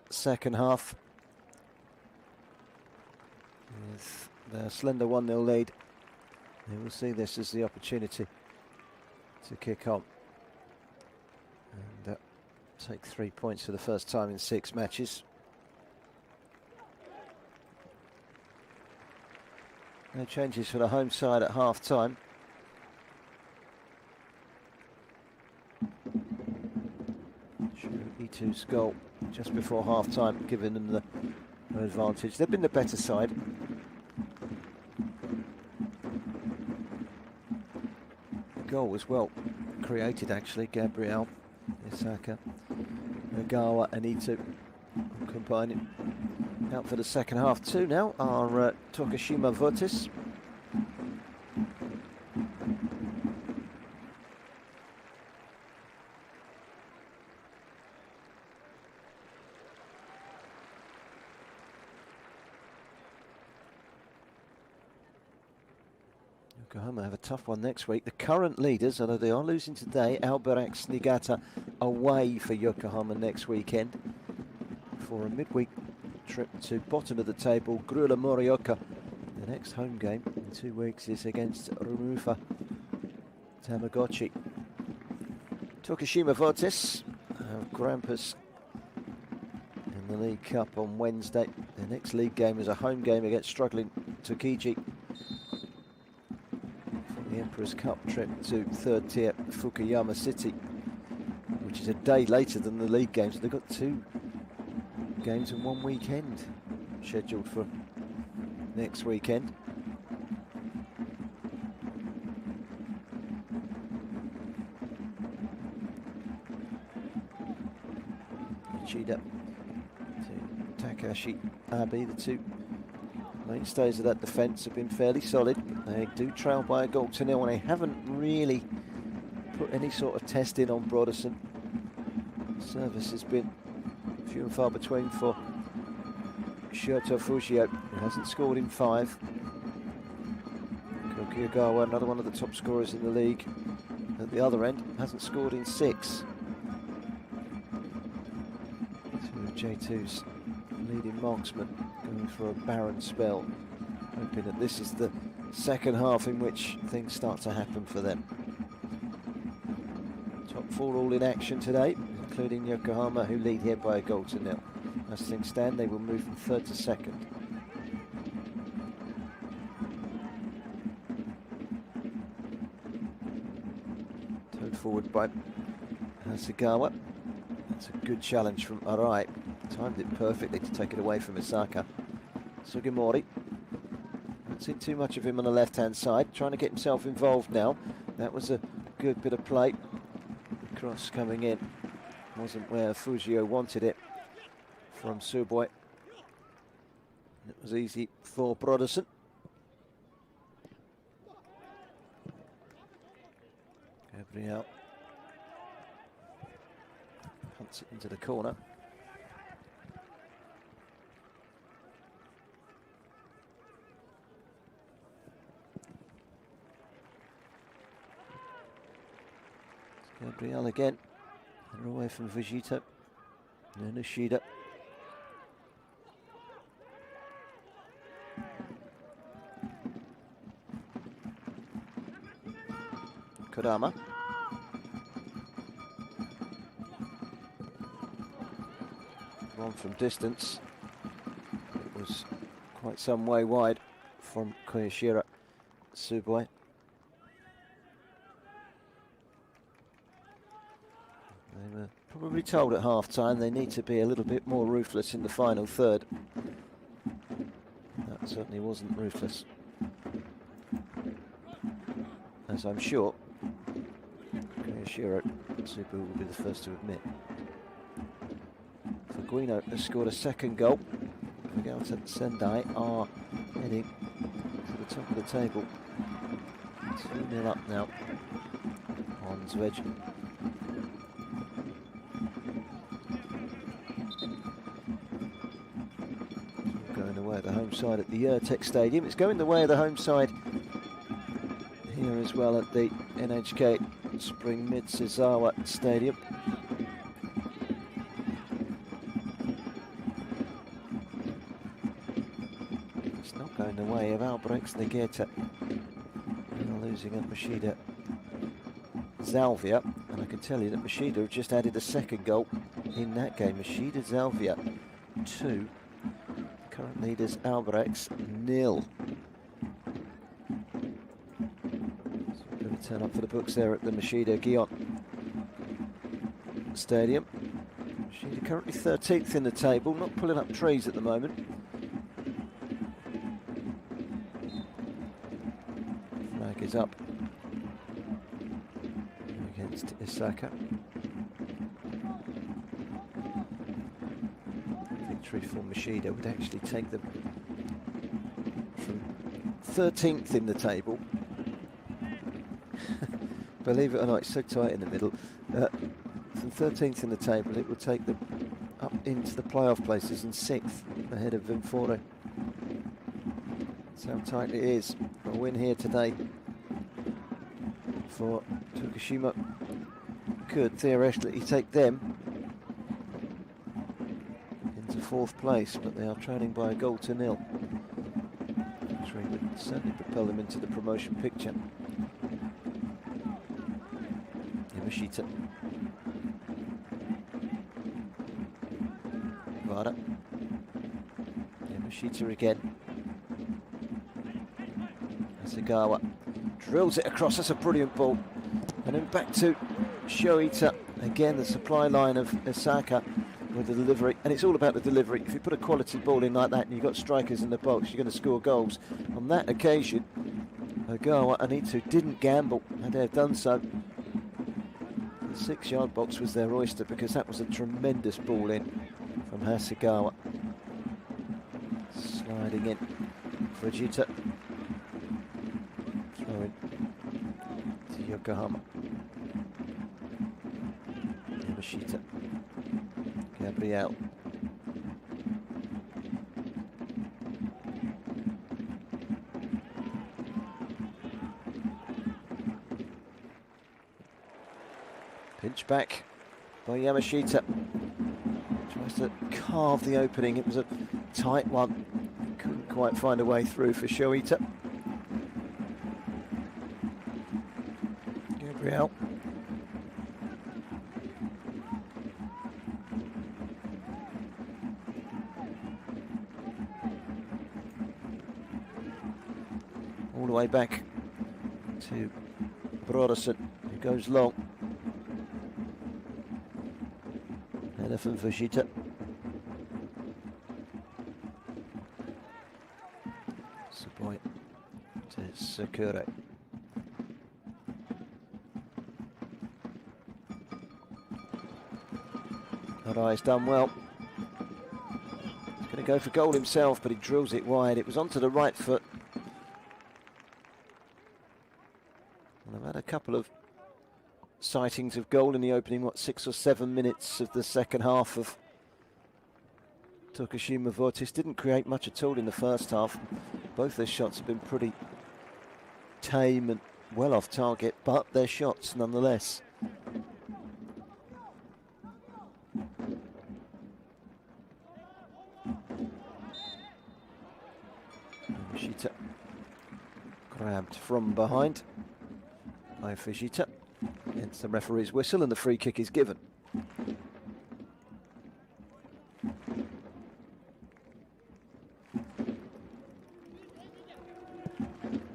second half with their slender 1-0 lead. They will see this as the opportunity to kick on and take 3 points for the first time in 6 matches. No changes for the home side at half time. E2's goal just before half time, giving them the advantage. They've been the better side. The goal was well created actually. Gabriel, Isaka, Nagawa and E2 combining. Out for the second half too now are Tokushima Vortis. Yokohama have a tough one next week. The current leaders, although they are losing today, Alberax Niigata away for Yokohama next weekend for a midweek trip to bottom of the table, Grula Morioka. The next home game in 2 weeks is against Rumufa Tamagotchi. Tokushima Vortis have Grampus in the League Cup on Wednesday. Their next league game is a home game against struggling Tsukiji. The Emperor's Cup trip to third tier Fukuyama City, which is a day later than the league games. They've got 2 games in 1 weekend scheduled for next weekend. Chida to Takashi Abe, the 2 mainstays of that defence, have been fairly solid. They do trail by a goal to 0 and they haven't really put any sort of test in on Broderson. Service has been few and far between for Shoto Fujio, who hasn't scored in 5. Kokugawa, another one of the top scorers in the league at the other end, hasn't scored in 6. J2's leading marksman going for a barren spell, hoping that this is the second half in which things start to happen for them. Top 4 all in action today, including Yokohama, who lead here by a goal to 0. As things stand, they will move from 3rd to 2nd. Towed forward by Hasegawa. That's a good challenge from Arai. Timed it perfectly to take it away from Isaka. Sugimori. Not seen too much of him on the left-hand side, trying to get himself involved now. That was a good bit of play. The cross coming in wasn't where Fujio wanted it from Suboi. It was easy for Broderson. Gabriel punts it into the corner. Gabriel again, and away from Vegeta. No Nishida. Kodama. One from distance. It was quite some way wide from Koyoshiro Suboi. They were probably told at half-time they need to be a little bit more ruthless in the final third. certainly wasn't ruthless, as I'm sure Koyoshiro Tsubu will be the first to admit. Fukuino has scored a second goal. Fugata Sendai are heading to the top of the table. 2-0 up now on Zwedge. Going the way of the home side at the Urtek Stadium. It's going the way of the home side here as well at the NHK Spring Mitsuzawa Stadium. It's not going the way of Albrechts Negeta. Losing at Machida Zalvia, and I can tell you that Machida have just added a second goal in that game. Machida Zalvia 2, current leaders Albrechts 0. So we're going to turn up for the books there at the Machida Gion Stadium. Machida currently 13th in the table, not pulling up trees at the moment. Flag is up against Isaka. Victory for Machida would actually take them from 13th in the table. Believe it or not, it's so tight in the middle. From 13th in the table, it would take them up into the playoff places and 6th ahead of Vinfore. That's how tight it is. A win here today for Tokushima could theoretically take them into 4th place, but they are trailing by a goal to 0. Victory would certainly propel them into the promotion picture. Yamashita. Vada. Yamashita again. Asagawa drills it across. That's a brilliant ball. And then back to Shoita. Again, the supply line of Osaka with the delivery. And it's all about the delivery. If you put a quality ball in like that and you've got strikers in the box, you're going to score goals. On that occasion, Ogawa and Ito didn't gamble. Had they have done so, the 6-yard box was their oyster, because that was a tremendous ball in from Hasegawa. Sliding in. Fujita. Throwing to Yokohama. Yamashita. Gabriel. Pinch back by Yamashita. Tries to carve the opening. It was a tight one. Couldn't quite find a way through for Shoita. Gabriel. All the way back to Brodersen, who goes long. Header from Fujita. Suboi to Sakura. Arai's done well. He's going to go for goal himself, but he drills it wide. It was onto the right foot. And I've had a couple of sightings of goal in the opening, 6 or 7 minutes of the second half of Tokushima Vortis. Didn't create much at all in the first half. Both their shots have been pretty tame and well off target, but they're shots nonetheless. Fujita grabbed from behind by Fujita against the referee's whistle, and the free kick is given.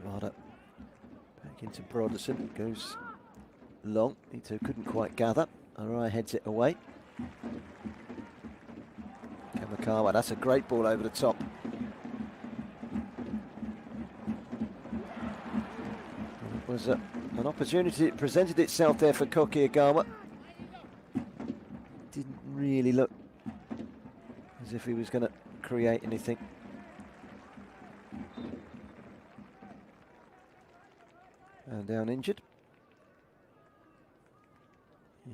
Rada back into Brodersen, goes long. Ito couldn't quite gather. Arai heads it away. Kamikawa, that's a great ball over the top. was an opportunity that presented itself there for Kokiyagawa. Didn't really look as if he was going to create anything. And down injured.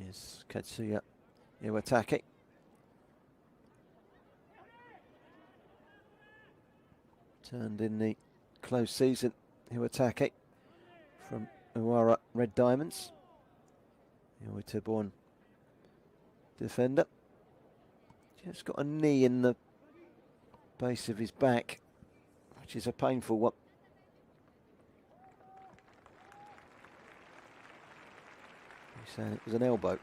Yes, Katsuya Iwatake. Turned in the close season, Iwatake from Uwara Red Diamonds. Iwata-born defender. Just got a knee in the base of his back, which is a painful one. He's saying it was an elbow.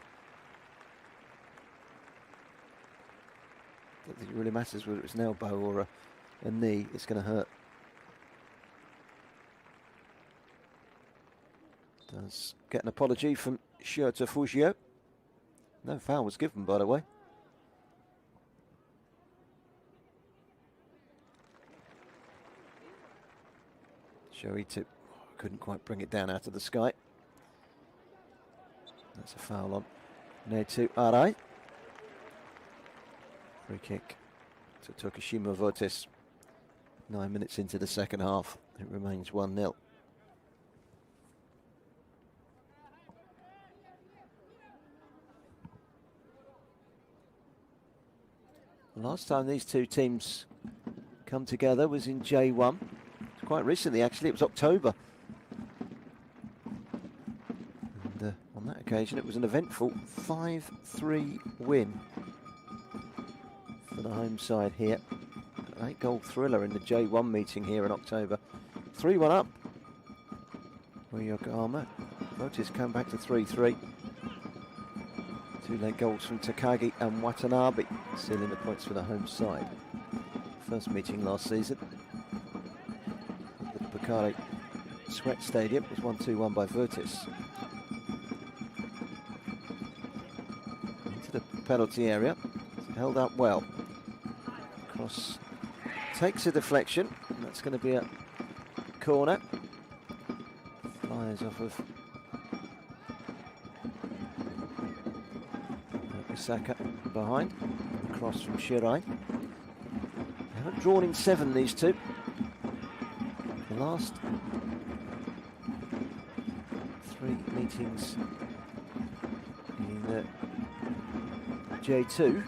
Don't think it really matters whether it's an elbow or a knee, it's going to hurt. Does get an apology from Shota Fujio. No foul was given, by the way. Shoichi couldn't quite bring it down out of the sky. That's a foul on Netu Arai. Free kick to Tokushima Vortis. 9 minutes into the second half. It remains 1-0. The last time these two teams come together was in J1. Quite recently, actually. It was October. And on that occasion, it was an eventful 5-3 win for the home side here. An 8-goal thriller in the J1 meeting here in October. 3-1 up for Yokohama. Vortis come back to 3-3. 2 late goals from Takagi and Watanabe, sealing the points for the home side. First meeting last season at the Bakare Sweat Stadium was 1-2-1 by Vortis. Into the penalty area, it's held up well. Cross takes a deflection, and that's going to be a corner. Flies off of Saka behind. Cross from Shirai. They haven't drawn in 7, these two. The last 3 meetings in J2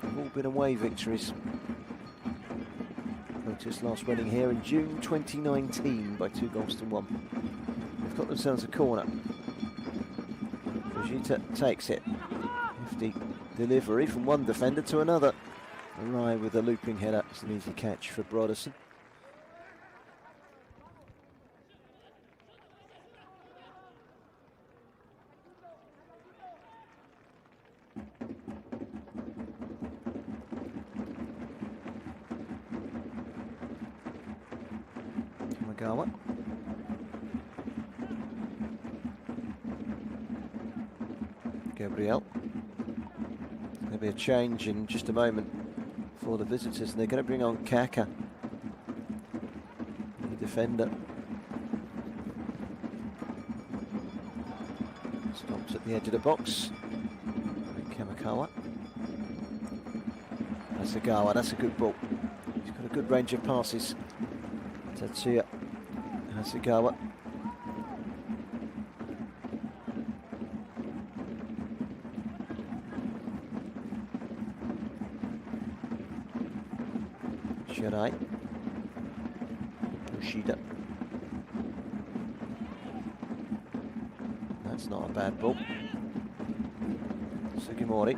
have all been away victories. Vortis last winning here in June 2019 by 2-1. They've got themselves a corner. Fujita takes it. The delivery from one defender to another. Arai with a looping header. It's an easy catch for Broderson. Kamagawa. Gabriel. There'll be a change in just a moment for the visitors, and they're going to bring on Kaka, the defender. Stops at the edge of the box. Kamakawa. Asagawa, that's a good ball. He's got a good range of passes. Tatsuya Asagawa. Shirai. Yoshida. That's not a bad ball. Sugimori.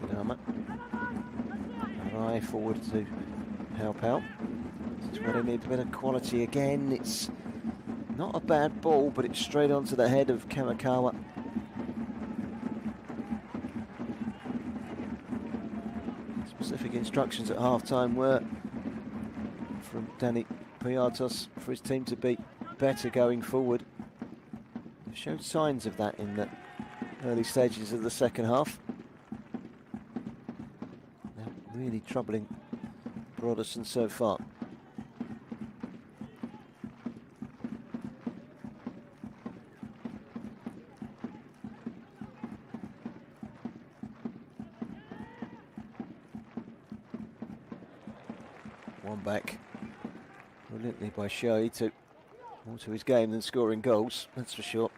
Kadama. Arai forward to help out. This is where they need a bit of quality again. It's not a bad ball, but it's straight onto the head of Kamakawa. Specific instructions at half-time were from Danny Piatos for his team to be better going forward. They've showed signs of that in the early stages of the second half. Now really troubling Broderson so far. one back brilliantly by Shoei to more to his game than scoring goals, that's for sure.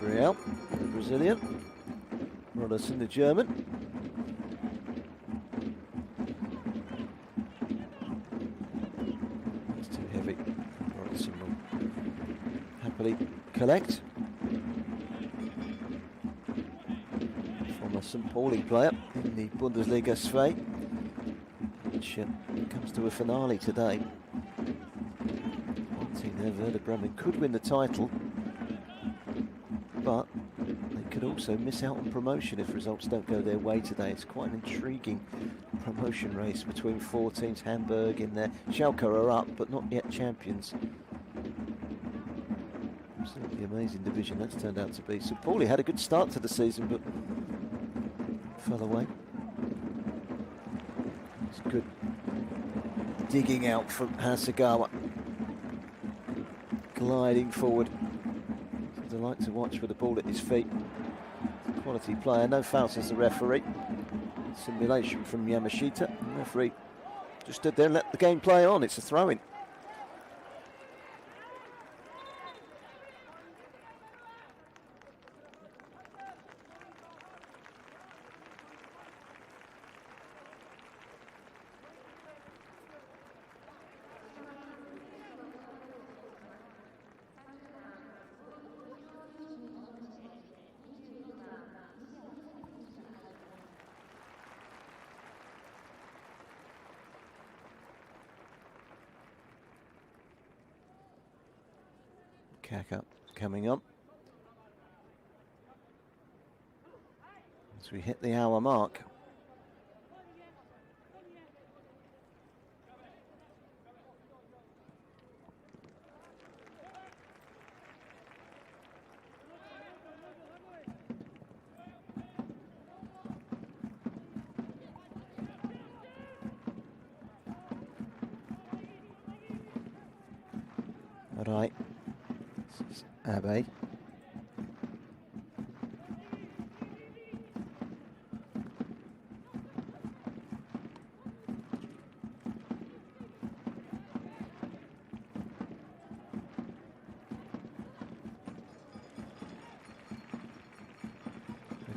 Gabriel, the Brazilian. Rollison, the German. It's too heavy. Rollison will happily collect. Former St. Pauli player in the Bundesliga Sve, which comes to a finale today. One team there, Werder Bremen, could win the title, but they could also miss out on promotion if results don't go their way today. It's quite an intriguing promotion race between 4 teams. Hamburg in there. Schalke are up, but not yet champions. Absolutely amazing division that's turned out to be. So Pauli had a good start to the season, but fell away. It's good digging out from Hasegawa. Gliding forward. It's a delight to watch with the ball at his feet. Quality player. No foul, says the referee. Simulation from Yamashita. The referee just stood there and let the game play on. It's a throw-in. Kaka coming up as we hit the hour mark. All right. Abe.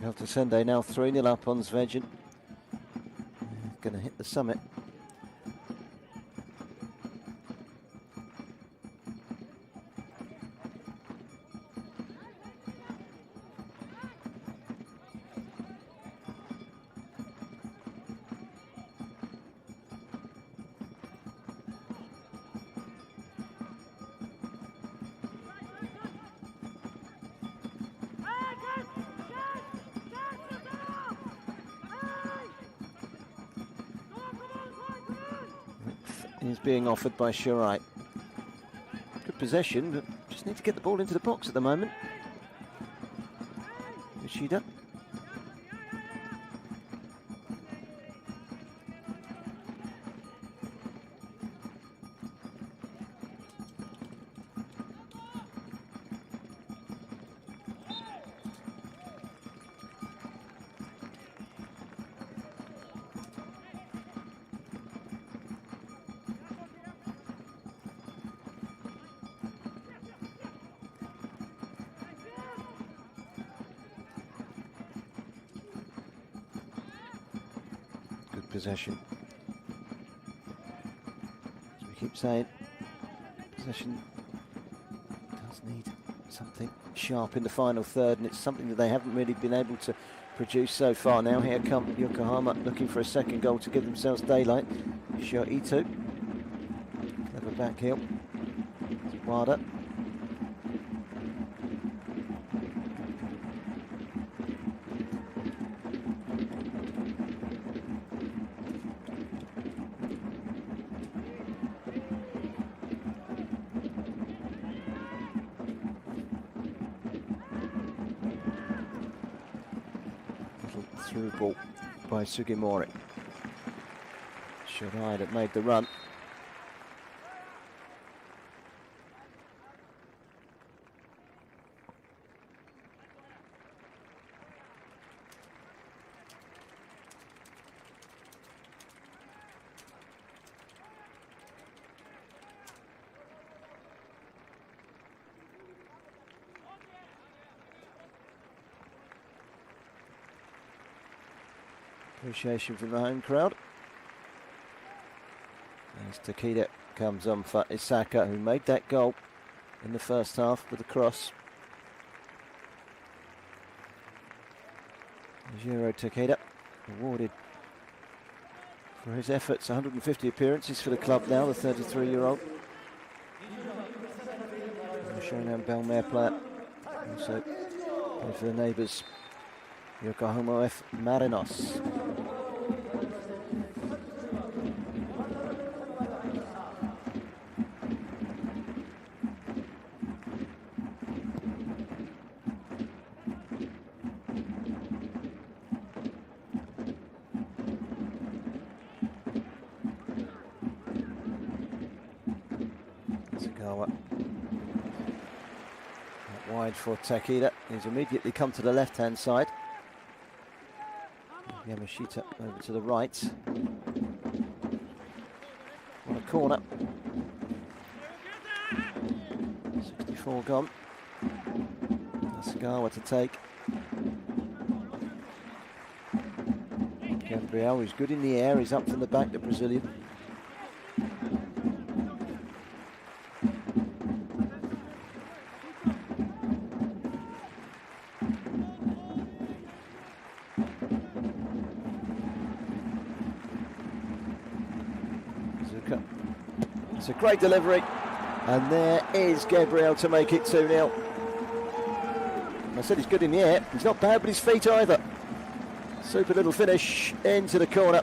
After Sunday now 3-0 up on Zvejin. Going to hit the summit. Is being offered by Shirai. Good possession, but just need to get the ball into the box at the moment. Yoshida. Possession. As we keep saying, possession does need something sharp in the final third, and it's something that they haven't really been able to produce so far. Now here come Yokohama looking for a second goal to give themselves daylight. Sho Ito. Clever back heel. Wada. Through ball by Sugimori. Shirai that made the run. Appreciation from the home crowd. As Takeda comes on for Isaka, who made that goal in the first half with a cross. Jiro Takeda awarded for his efforts, 150 appearances for the club now, the 33-year-old. Shonan Belmare player, also played for the neighbours, Yokohama F. Marinos. Wide for Takeda. He's immediately come to the left-hand side. Yamashita over to the right. On a corner. 64 gone. Asagawa to take. Gabriel is good in the air. He's up from the back, the Brazilian. It's a great delivery, and there is Gabriel to make it 2-0. I said he's good in the air. He's not bad with his feet either. Super little finish into the corner.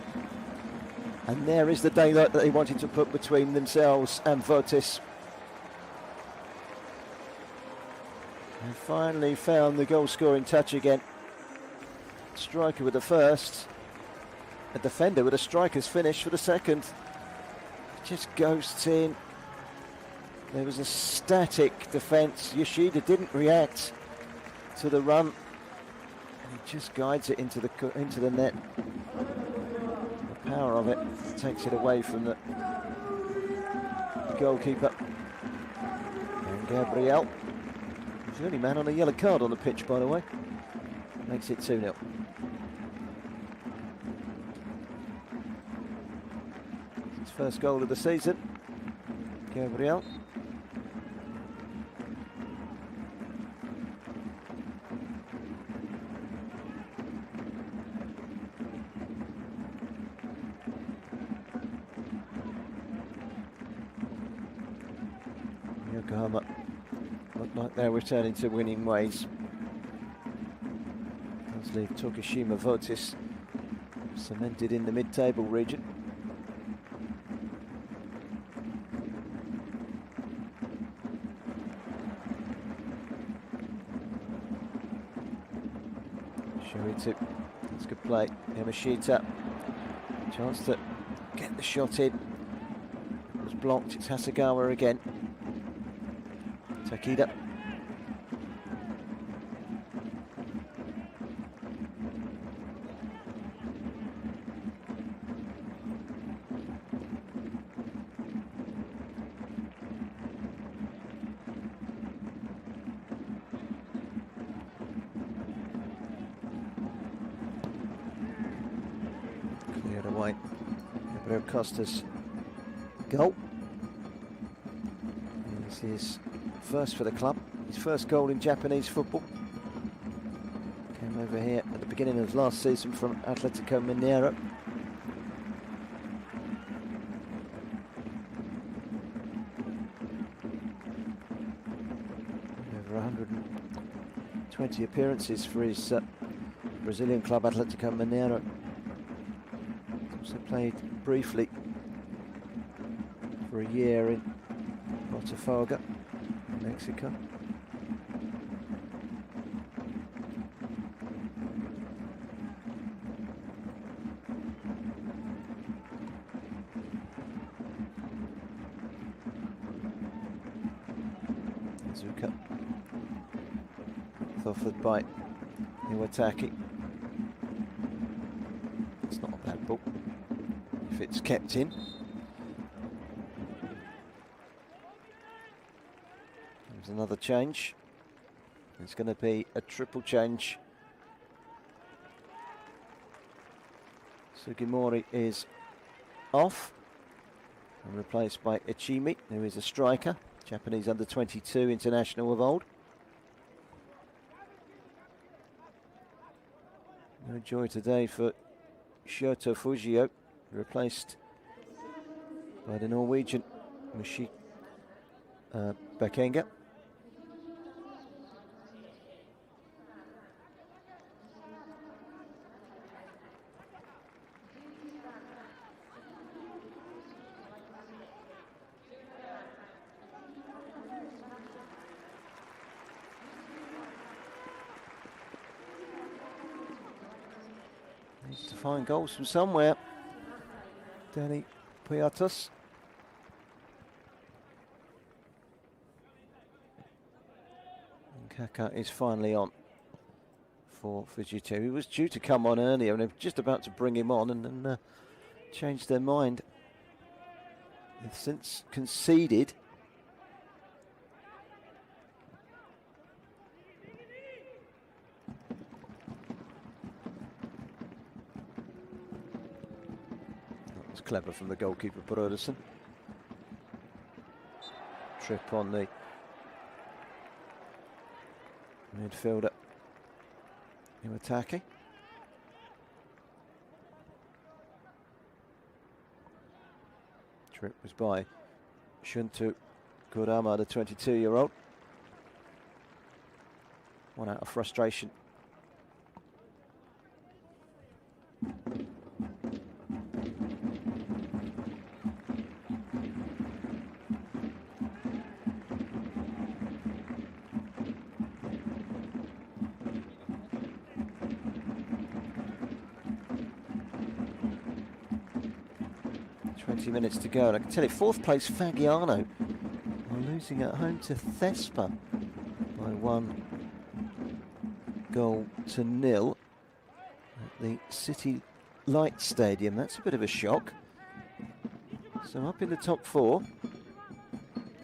And there is the daylight that he wanted to put between themselves and Vortis. And finally found the goal-scoring touch again. Striker with the first. A defender with a striker's finish for the second. Just ghosts in. There was a static defence. Yoshida didn't react to the run. And he just guides it into the net. The power of it takes it away from the goalkeeper. And Gabriel, who's the only man on a yellow card on the pitch, by the way, makes it 2-0. First goal of the season, Gabriel. Yokohama look like they're returning to winning ways. Does leave Tokushima Vortis cemented in the mid-table region. That's good play. Yamashita. Chance to get the shot in. It was blocked. It's Hasegawa again. Takeda. Cleared away. Gabriel Costa's goal. This is first for the club. His first goal in Japanese football. Came over here at the beginning of last season from Atletico Mineiro. Over 120 appearances for his Brazilian club Atletico Mineiro. Also played briefly for a year in Botafogo, Mexico. Zuka, offered by Iwataki. It's not a bad ball if it's kept in. There's another change. It's going to be a triple change. Sugimori is off and replaced by Ichimi, who is a striker, Japanese under-22 international of old. No joy today for Shoto Fujio, replaced by the Norwegian Bakenga. Needs to find goals from somewhere. Danny Piatos. And Kaka is finally on for Fujita. He was due to come on earlier and they were just about to bring him on and then changed their mind. They've since conceded. Clever from the goalkeeper, Brodersen. Trip on the midfielder Iwatake. Trip was by Shunto Kurama, the 22-year-old. One out of frustration. Minutes to go, and I can tell you, fourth place Fagiano are losing at home to Thespa by 1-0 at the City Light Stadium. That's a bit of a shock. So up in the top four,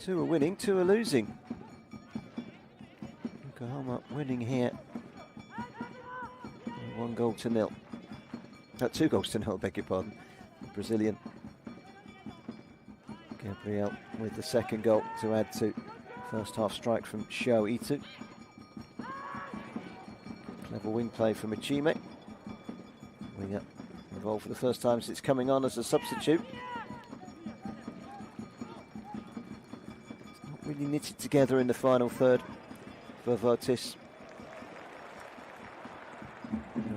2 are winning, 2 are losing. Yokohama winning here, 1-0. 2-0, beg your pardon. Brazilian Gabriel with the second goal to add to first half strike from Sho Itu. Clever wing play from Ichime. Winger involved for the first time since coming on as a substitute. It's not really knitted together in the final third for Vortis.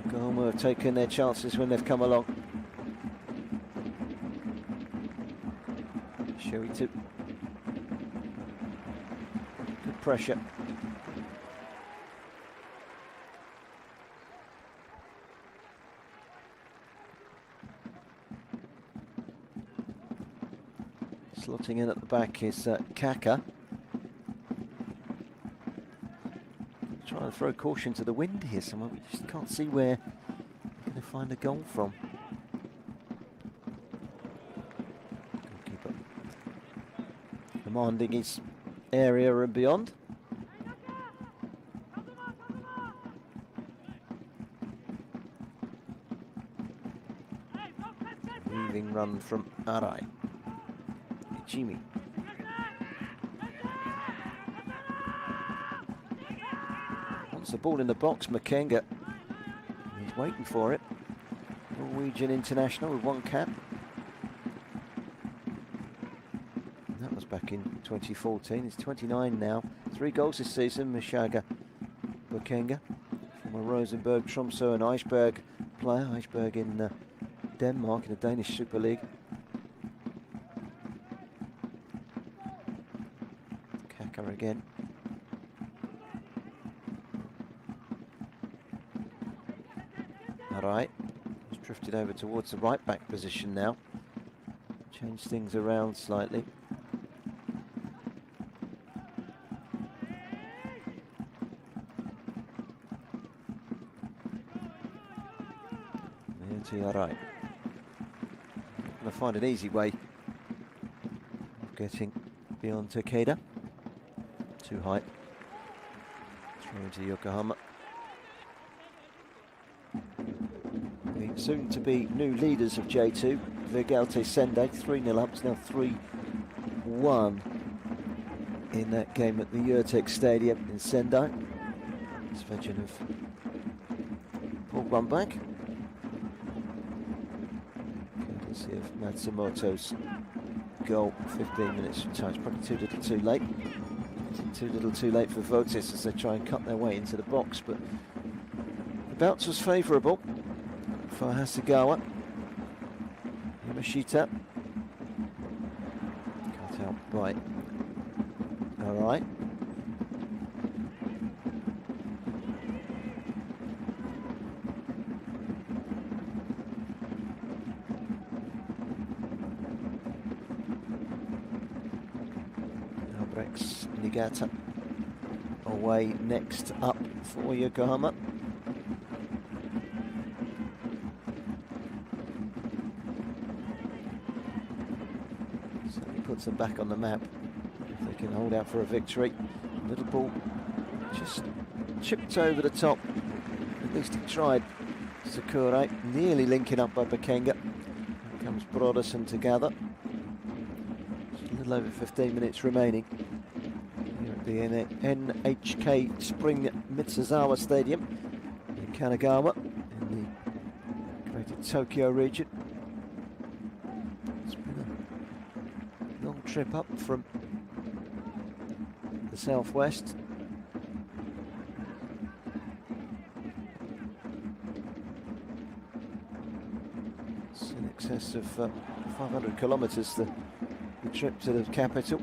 Yokohama have taken their chances when they've come along. Good pressure. Slotting in at the back is Kaka. Trying to throw caution to the wind here somewhere. We just can't see where they're going to find a goal from. Commanding his area and beyond. Moving run from Arai. Ichimi. Wants the ball in the box, Makenga. He's waiting for it. Norwegian international with 1 cap. Back in 2014, he's 29 now. 3 goals this season, Mishaga Bakenga, from a Rosenborg, Tromsø and Eichberg player. Eichberg in Denmark in the Danish Super League. Kaka again. Alright, he's drifted over towards the right back position now. Changed things around slightly. Alright. Going to find an easy way of getting beyond Takeda. Too high. Throw into Yokohama. soon to be new leaders of J2, Vigalte Sendai, 3-0 up, it's now 3-1 in that game at the Yurtek Stadium in Sendai. Svedjan have pulled one back. Courtesy of Matsumoto's goal, 15 minutes from time. It's probably too little too late. Too little too late for Vortis as they try and cut their way into the box, but the bounce was favourable for Hasegawa. Yamashita cut out by Arai. Albrechts Nigata away next up for Yokohama. Puts them back on the map if they can hold out for a victory. Little ball just chipped over the top. At least he tried. Sakura nearly linking up by Bakenga. Here comes Broderson to gather. Just a little over 15 minutes remaining here at the NHK Spring Mitsuzawa Stadium in Kanagawa in the Greater Tokyo region. Trip up from the southwest. It's in excess of 500 kilometers the trip to the capital.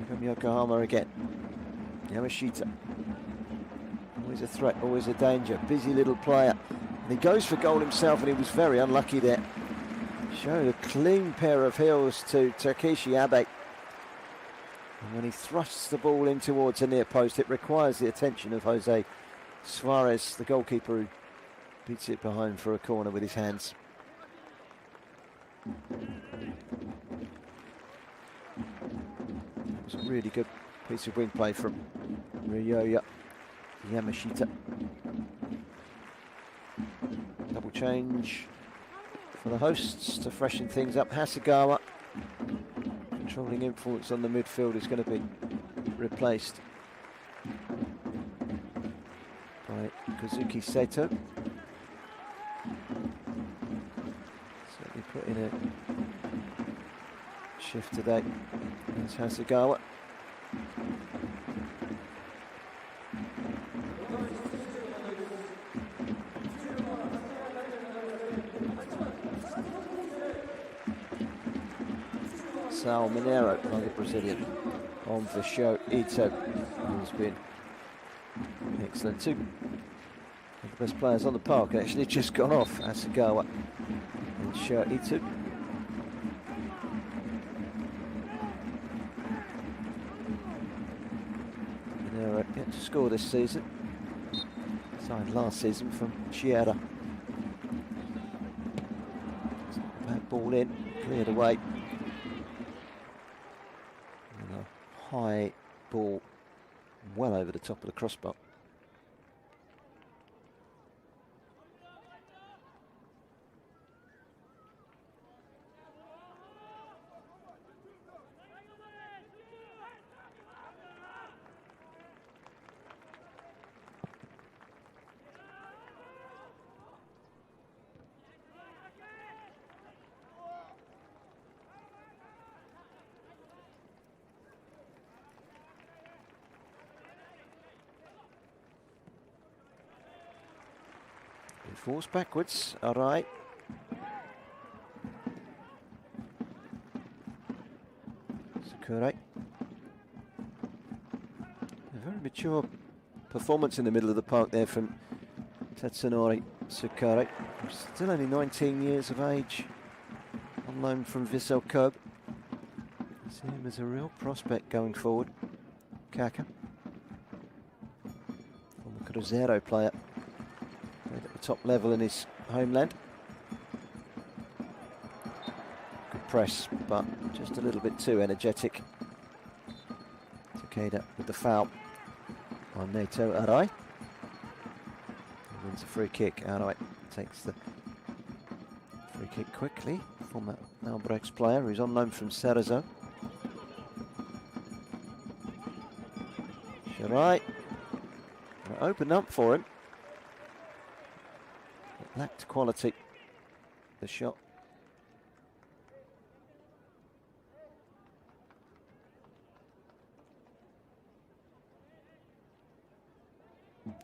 From Yokohama again. Yamashita. Always a threat, always a danger. Busy little player. And he goes for goal himself, and he was very unlucky there. Showed a clean pair of heels to Takeshi Abe. And when he thrusts the ball in towards a near post, it requires the attention of Jose Suarez, the goalkeeper, who beats it behind for a corner with his hands. It was a really good piece of wing play from Ryoya Yamashita. Double change for the hosts to freshen things up. Hasegawa, controlling influence on the midfield, is going to be replaced by Kazuki Seto. Certainly put in a shift today. There's Hasegawa. Sal Mineiro, another Brazilian, on for Sho Ito, who's been excellent too. One of the best players on the park, actually just gone off, Hasegawa and Sho Ito. Mineiro yet to score this season, signed last season from Chiara. Bad ball in, cleared away. High ball well over the top of the crossbar. Force backwards, Arai. Sakura. A very mature performance in the middle of the park there from Tatsunori Sakura. Still only 19 years of age, on loan from Vissel Kobe. See him as a real prospect going forward. Kaka, former Cruzeiro player. At the top level in his homeland. Good press, but just a little bit too energetic. Takeda with the foul on Neto Arai. wins a free kick. Out of it, takes the free kick quickly from Albrecht's player, who's on loan from Cerezo. Shirai opened up for him. It lacked quality, the shot.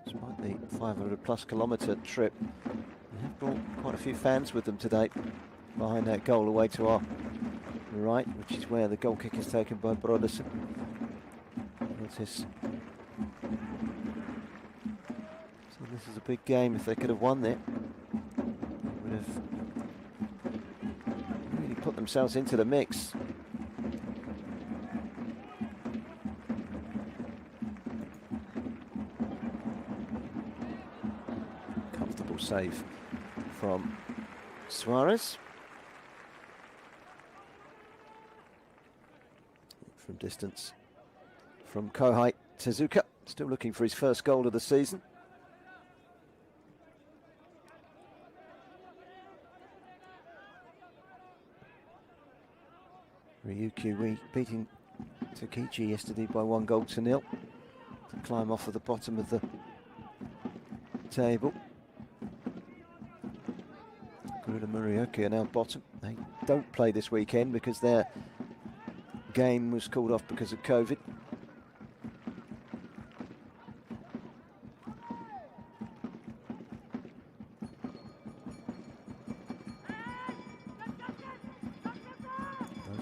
Despite the 500+ kilometre trip, they have brought quite a few fans with them today behind that goal away to our right, which is where the goal kick is taken by Brodersen. Vortis. So this is a big game. If they could have won there, they would have really put themselves into the mix. Comfortable save from Suarez. From distance from Kohei Tezuka, still looking for his first goal of the season. Ryuki beating Tokichi yesterday by 1-0 to climb off of the bottom of the table. Garuda Murioki are now bottom. They don't play this weekend because their game was called off because of COVID.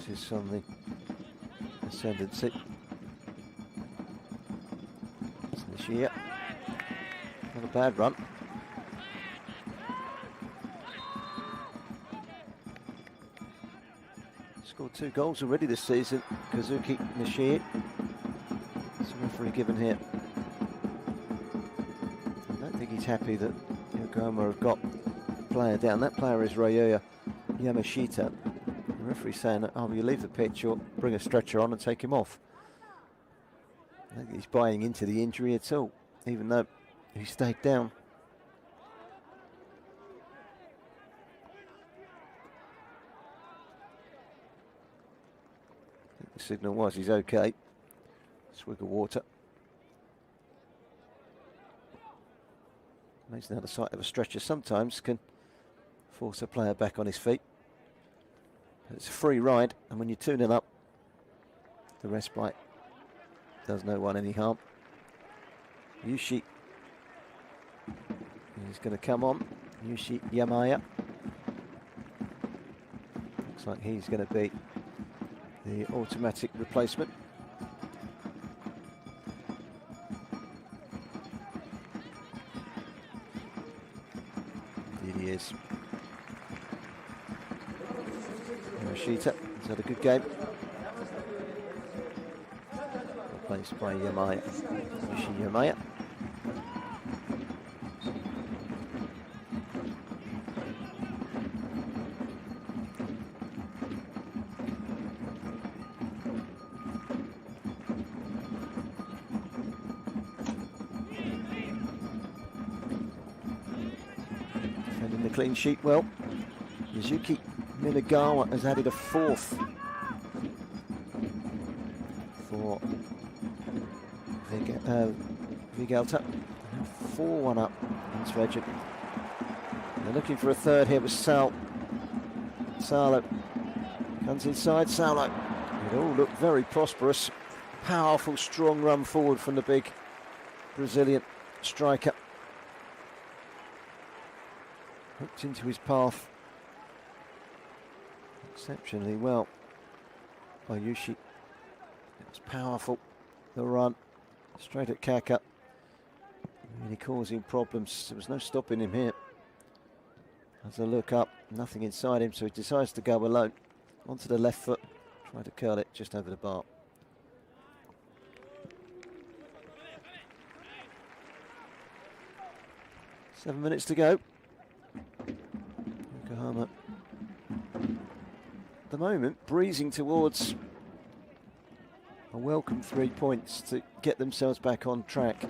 This is on the ascendancy. It's Nishia. Not a bad run. Scored 2 goals already this season. Kazuki Nishii. It's a referee given here. I don't think he's happy that Yokohama have got a player down. That player is Ryoya Yamashita. The referee's saying, oh, you leave the pitch or bring a stretcher on and take him off. I don't think he's buying into the injury at all, even though he stayed down. I think the signal was he's okay. Swig of water. Amazing how the sight of a stretcher sometimes can force a player back on his feet. It's a free ride, and when you're 2-0 up, the respite does no one any harm. Yushi is going to come on. Yushi Yamaya. Looks like he's going to be the automatic replacement. Indeed he is. Yoshita has had a good game. Replaced by Yamaya. Yushi Yamaya. Defending the clean sheet well. Mizuki Minagawa has added a 4th for Vigalta. 4-1 up in Svejin. They're looking for a 3rd here with Salo. Comes inside, Salo. It all looked very prosperous. Powerful, strong run forward from the big Brazilian striker. Hooked into his path exceptionally well by Yushi. It was powerful, the run, straight at Kaka. Really causing problems. There was no stopping him here. Has a look up, nothing inside him, so he decides to go alone. Onto the left foot, try to curl it just over the bar. Seven minutes to go. Yokohama at the moment breezing towards a welcome 3 points to get themselves back on track.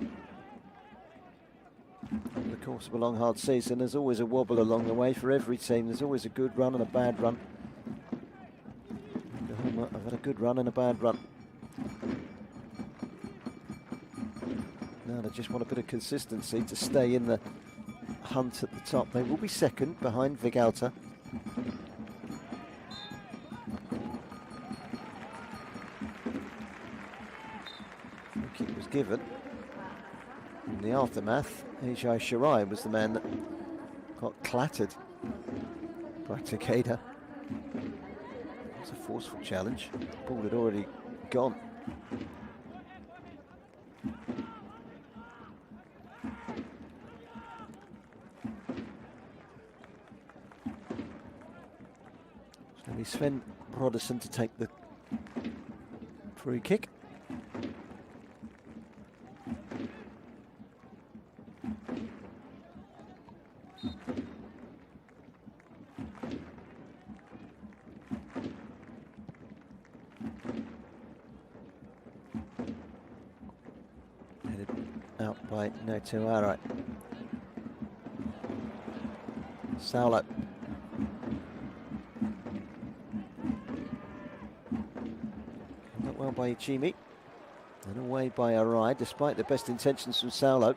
Over the course of a long, hard season, there's always a wobble along the way for every team. There's always a good run and a bad run. Yokohama have had a good run and a bad run. Now they just want a bit of consistency to stay in the hunt at the top. They will be second behind Vigalta. It was given. In the aftermath, MEIJI Shirai was the man that got clattered by Takeda. It was a forceful challenge. The ball had already gone. It's going to be Sven Brodersen to take the free kick. Out by Notoara. Saulo. Not well by Ichimi. And away by Arai, despite the best intentions from Saulo.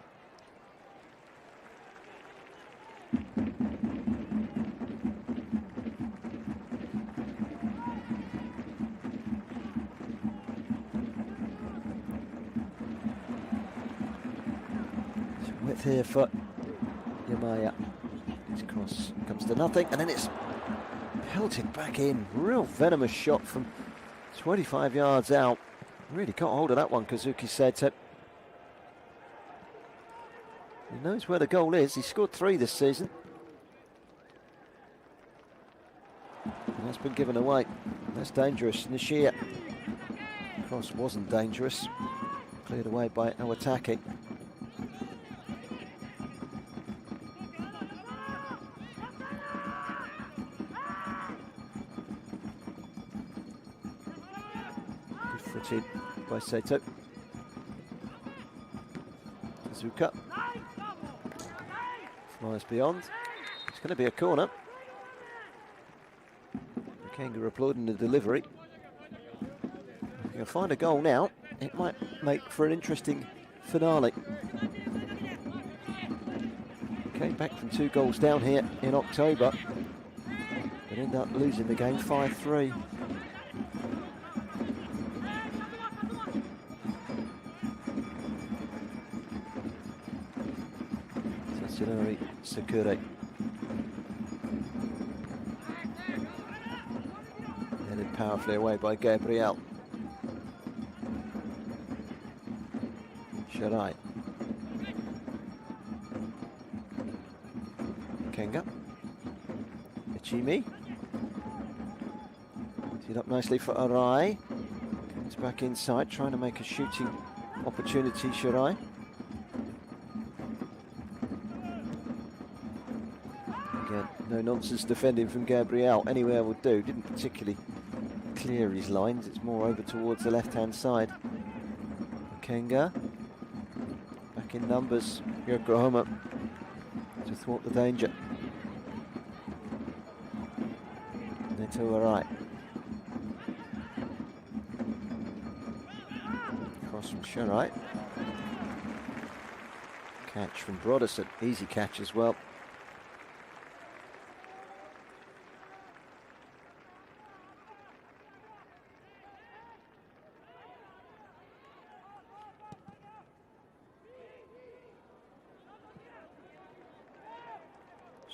Width here for Yamaya. His cross comes to nothing, and then it's pelted back in. Real venomous shot from 25 yards out. Really got hold of that one, Kazuki Seto. He knows where the goal is. He scored 3 this season. And that's been given away. That's dangerous. Nishia. Cross wasn't dangerous. Cleared away by Awatake. By Seto. Suzuka flies beyond. It's going to be a corner. Kenga applauding the delivery. If you can find a goal now, it might make for an interesting finale. Came back from 2 goals down here in October, but ended up losing the game 5-3. Sakura. Headed powerfully away by Gabriel. Shirai. Kenga. Ichimi. Teed up nicely for Arai. Comes back inside, trying to make a shooting opportunity, Shirai. No nonsense defending from Gabriel. Anywhere will do. Didn't particularly clear his lines. It's more over towards the left-hand side. Kenga. Back in numbers. Yokohama to thwart the danger. Neto Arai. Cross from Shirai. Catch from Brodersen. Easy catch as well.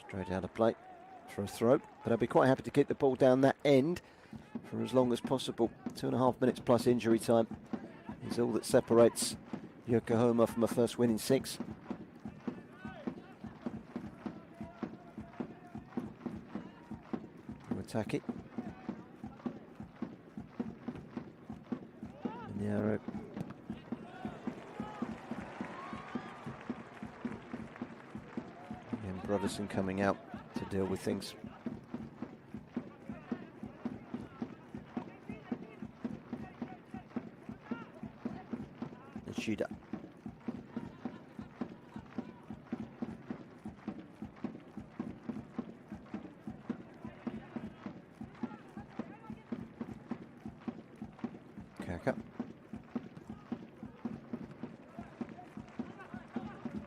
Straight out of play for a throw, but I'd be quite happy to keep the ball down that end for as long as possible. 2.5 minutes plus injury time is all that separates Yokohama from a first win in 6. Attack it. And the arrow. Brodersen coming out to deal with things. Nishida. Tanaka.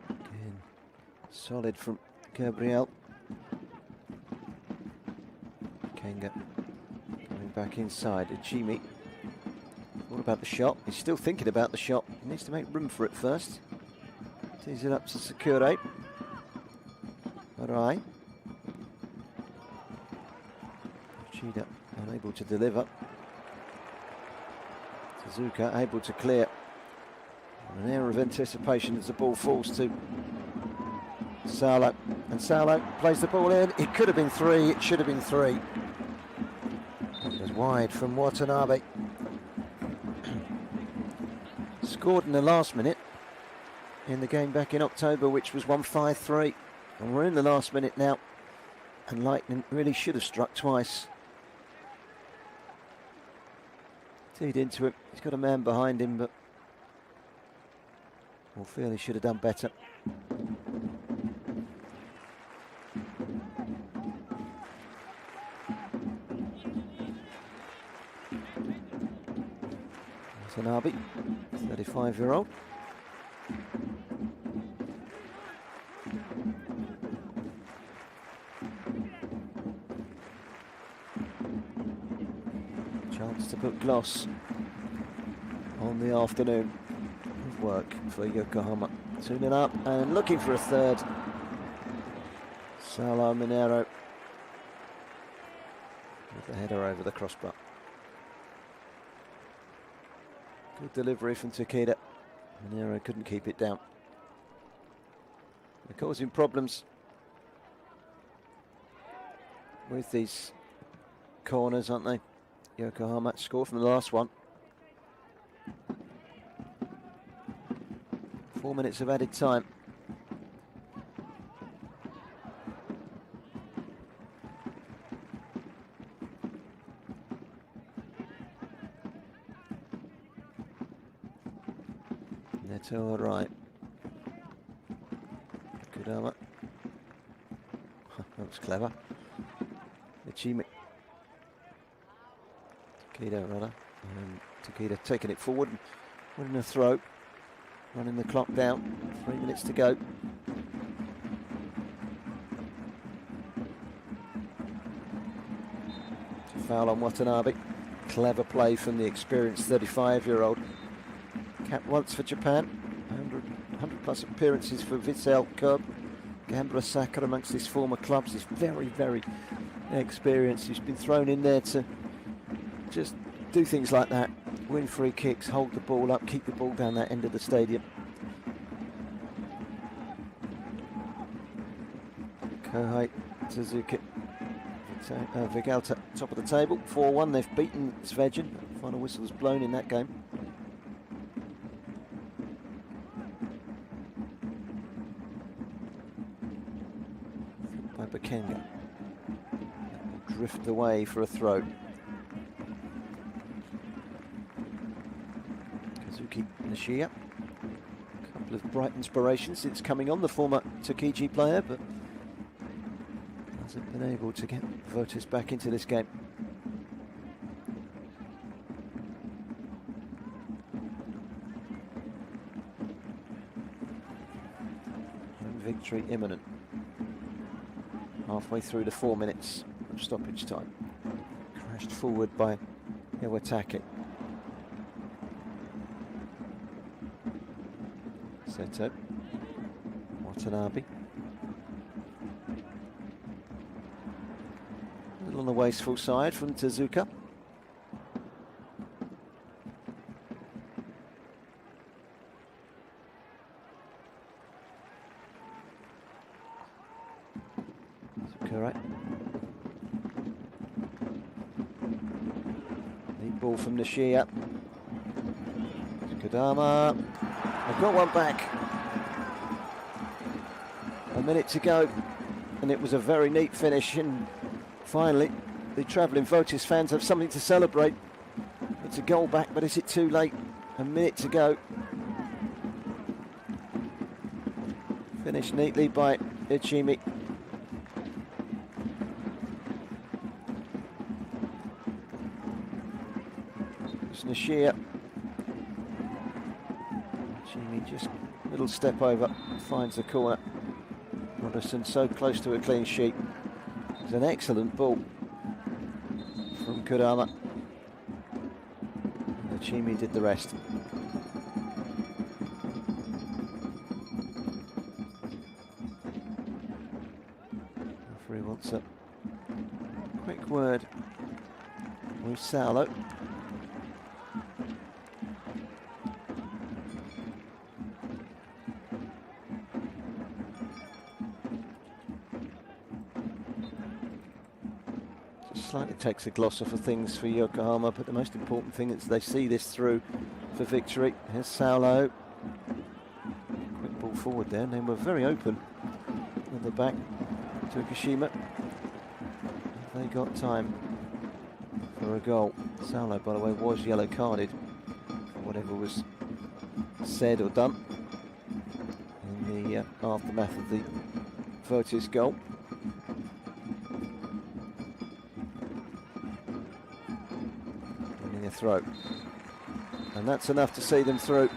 Again, solid from Gabriel. Kenga coming back inside. Ichimi. What about the shot? He's still thinking about the shot. He needs to make room for it first. Tees it up to Sakure. Arai. Chida unable to deliver. Suzuka able to clear. An air of anticipation as the ball falls to Salo. And Salo plays the ball in. It could have been 3. It should have been 3. It was wide from Watanabe. Scored in the last minute in the game back in October, which was 1-5-3. And we're in the last minute now. And Lightning really should have struck twice. Teed into him. He's got a man behind him, but we'll feel he should have done better. Watanabe, 35-year-old. Chance to put gloss on the afternoon of work for Yokohama. Tuning up and looking for a third. Salo Minero with the header over the crossbar. Good delivery from Takeda. Minero couldn't keep it down. They're causing problems with these corners, aren't they? Yokohama scored from the last one. 4 minutes of added time. Neto right. Kudama. That was clever. Ichimi. Takeda runner. And Takeda taking it forward and winning a throw. Running the clock down. 3 minutes to go. Foul on Watanabe. Clever play from the experienced 35-year-old. Capped once for Japan. 100 plus appearances for Vissel Kobe. Gambler Saka amongst his former clubs. He's very, very experienced. He's been thrown in there to just do things like that. Win free kicks, hold the ball up, keep the ball down that end of the stadium. Kohei, Suzuki, Vigalta, top of the table, 4-1. They've beaten Svejin. Final whistle was blown in that game. By Bakenga. Drift away for a throw. Kazuki Nishia. A couple of bright inspirations since coming on, the former Tsukiji player, but hasn't been able to get Vortis back into this game. And victory imminent. Halfway through the 4 minutes of stoppage time. Crashed forward by Iwatake. Seto. Watanabe. A little on the wasteful side from Tezuka. Correct. Neat ball from Nishia. Kodama. They've got one back. A minute to go. And it was a very neat finish. And finally, the travelling Vortis fans have something to celebrate. It's a goal back, but is it too late? A minute to go. Finished neatly by Ichimi. Nishia Just a little step over, finds the corner. Robertson so close to a clean sheet. It's an excellent ball from Kurama. Chimi did the rest. Referee wants a quick word with Saulo. Slightly takes a gloss off of things for Yokohama, but the most important thing is they see this through for victory. Here's Saulo. Quick ball forward there, and they were very open at the back. Tokushima. They got time for a goal. Saulo, by the way, was yellow carded for whatever was said or done in the aftermath of the Vortis goal. Throw, and that's enough to see them through.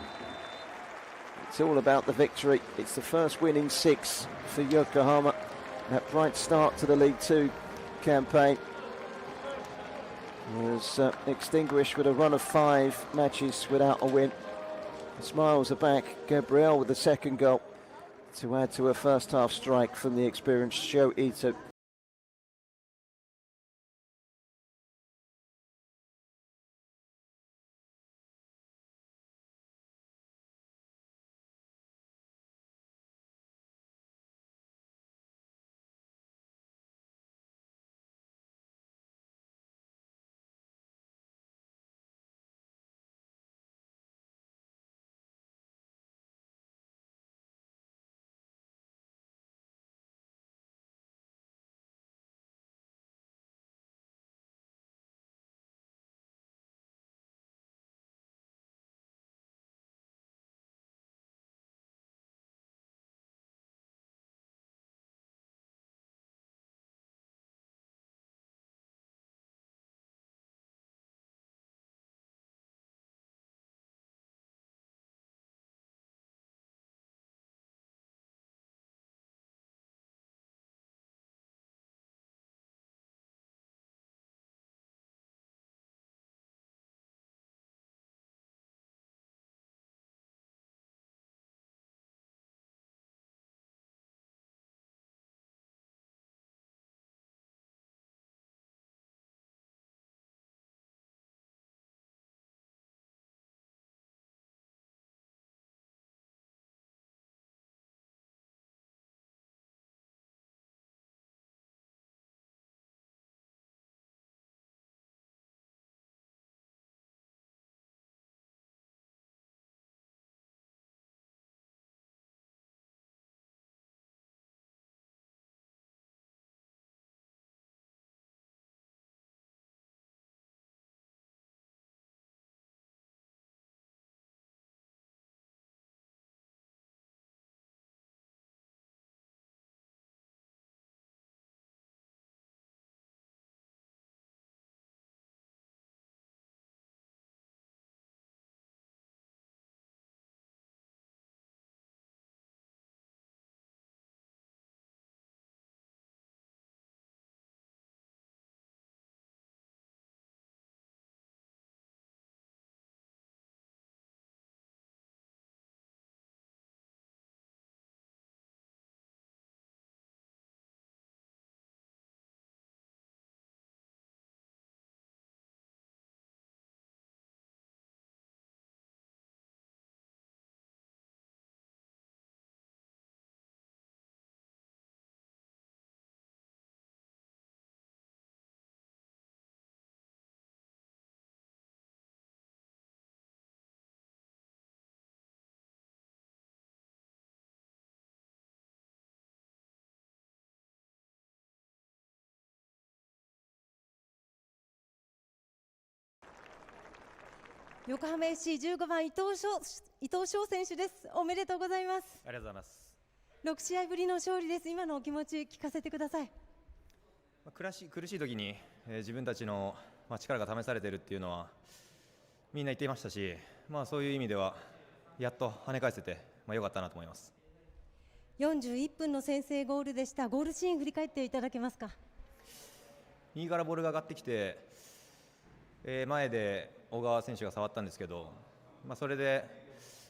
It's all about the victory. It's the first win in 6 for Yokohama. That bright start to the League 2 campaign was extinguished with a run of 5 matches without a win. The smiles are back. Gabriel with the second goal to add to a first half strike from the experienced Sho Ito.横浜 FC15 番伊藤翔選手です。おめでとうございます。ありがとうございます。6試合ぶりの勝利です。今のお気持ち聞かせてください。苦しい時に、自分たちの、力が試されているっていうのはみんな言っていましたし、そういう意味では、やっと跳ね返せて、良かったなと思います。41分の先制ゴールでした。ゴールシーン振り返っていただけますか。右からボールが上がってきて、前で小川選手が触ったんですけど、それで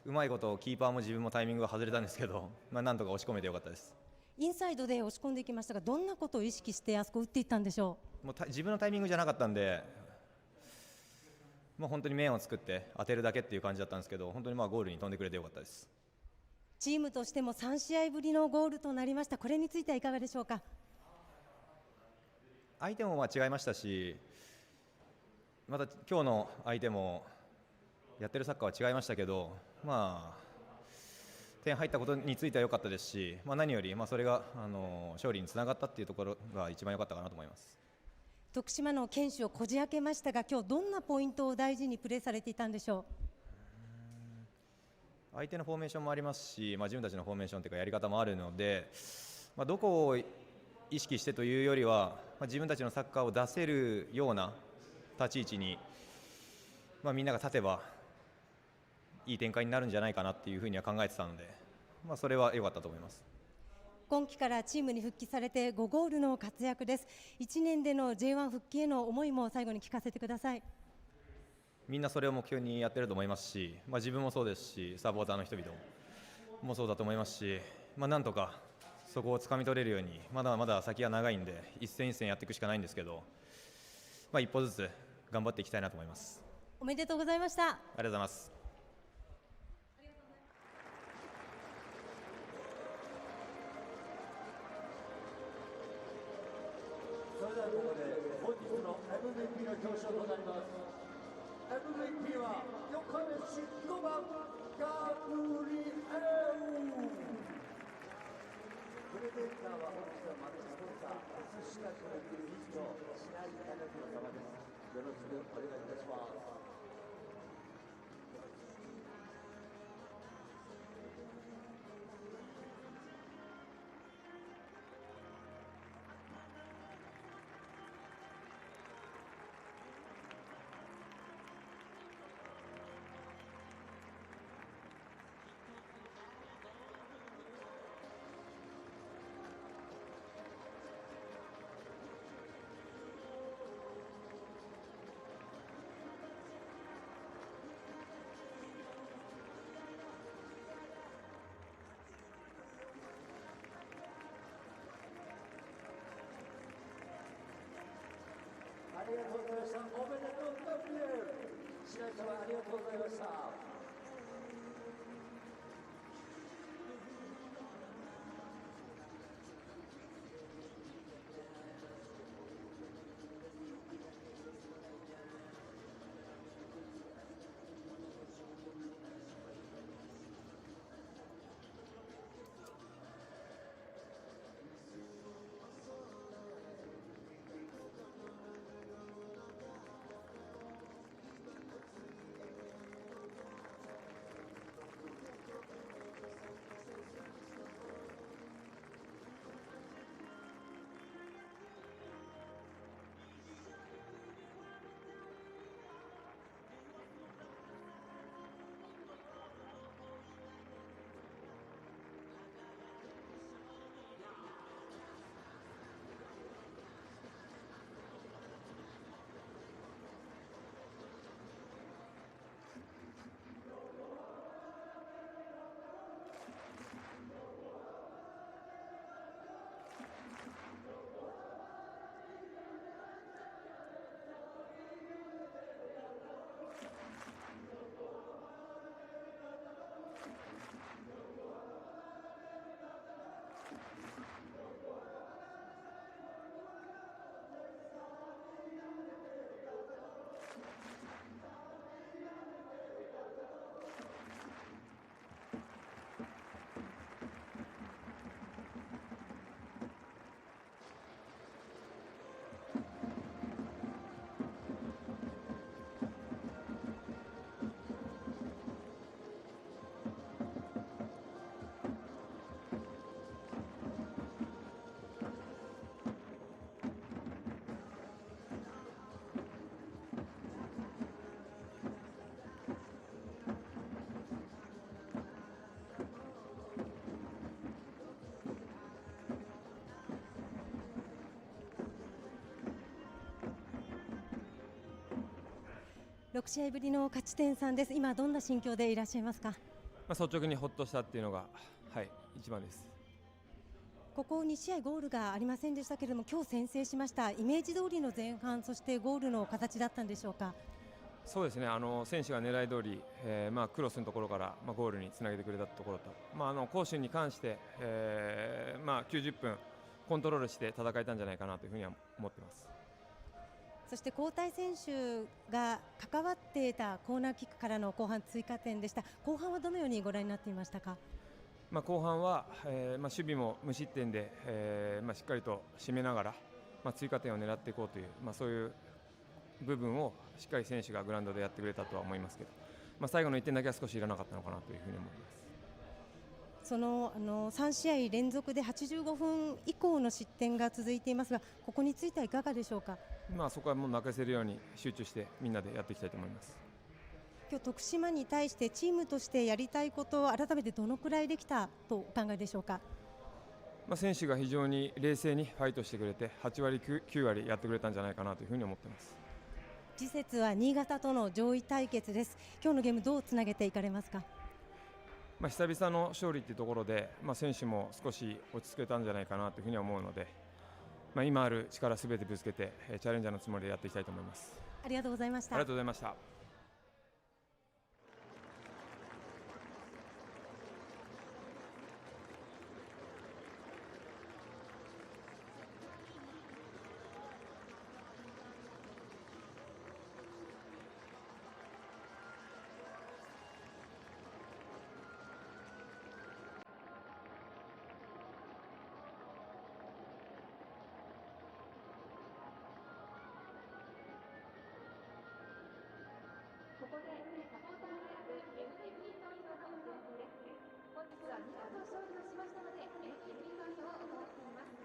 うまいことキーパーも自分もタイミングが外れたんですけど、なんとか押し込めてよかったです。インサイドで押し込んでいきましたが、どんなことを意識してあそこ打っていったんでしょもう自分のタイミングじゃなかったんで、本当に面を作って当てるだけっていう感じだったんですけど、本当にゴールに飛んでくれてよかったです。チームとしても3試合ぶりのゴールとなりました。これについてはいかがでしょうか。相手も違いましたし、また今日の相手もやってるサッカーは違いましたけど、点入ったことについては良かったですし、何よりそれが勝利につながったっていうところが一番良かったかなと思います。徳島の堅守をこじ開けましたが、今日どんなポイントを大事にプレーされていたんでしょう。相手のフォーメーションもありますし、自分たちのフォーメーションというかやり方もあるので、どこを意識してというよりは、自分たちのサッカーを出せるような立ち位置に、みんなが立てばいい展開になるんじゃないかなっていうふうには考えてたので、それは良かったと思います。今季からチームに復帰されて5ゴールの活躍です。1年での J1 復帰への思いも最後に聞かせてください。みんなそれを目標にやってると思いますし、自分もそうですし、サポーターの人々もそうだと思いますし、なんとかそこをつかみ取れるように、まだまだ先は長いんで、一戦一戦やっていくしかないんですけど、一歩ずつ頑張っていきたいなと思います。おめでとうございました。ありがとうございます。それではここで本日の MVP の表彰となります。 MVP は横浜市5番ガブリエル。プレゼンターは本日のマッチスポンサー葛飾区理事長白井貴弘様です。よろしくお願いいたします。ありがとうございました。おめでとうございます。白井様ありがとうございました。6試合ぶりの勝ち点3です。今どんな心境でいらっしゃいますか？率直にほっとしたっていうのが、一番です。ここ2試合ゴールがありませんでしたけれども、今日先制しました。イメージ通りの前半、そしてゴールの形だったんでしょうか？そうですね、選手が狙い通り、クロスのところから、ゴールにつなげてくれたところと、攻守に関して、90分コントロールして戦えたんじゃないかなというふうには思っています。そして交代選手が関わっていたコーナーキックからの後半追加点でした。後半はどのようにご覧になっていましたか？後半は、守備も無失点で、しっかりと締めながら、追加点を狙っていこうという、そういう部分をしっかり選手がグラウンドでやってくれたとは思いますけど、最後の1点だけは少しいらなかったのかなというふうに思います。その3試合連続で85分以降の失点が続いていますが、ここについてはいかがでしょうか？そこはもう泣かせるように集中してみんなでやっていきたいと思います。今日徳島に対してチームとしてやりたいことを改めてどのくらいできたとお考えでしょうか？選手が非常に冷静にファイトしてくれて8割9割やってくれたんじゃないかなというふうに思っています。次節は新潟との上位対決です。今日のゲームどうつなげていかれますか？久々の勝利というところで、選手も少し落ち着けたんじゃないかなというふうに思うので、今ある力すべてぶつけてチャレンジャーのつもりでやっていきたいと思います。ありがとうございました。ありがとうございました。ここでサポーターによる MVP 投票のお知らせです。本日は見事勝利をしましたので MVP 投票を行っています。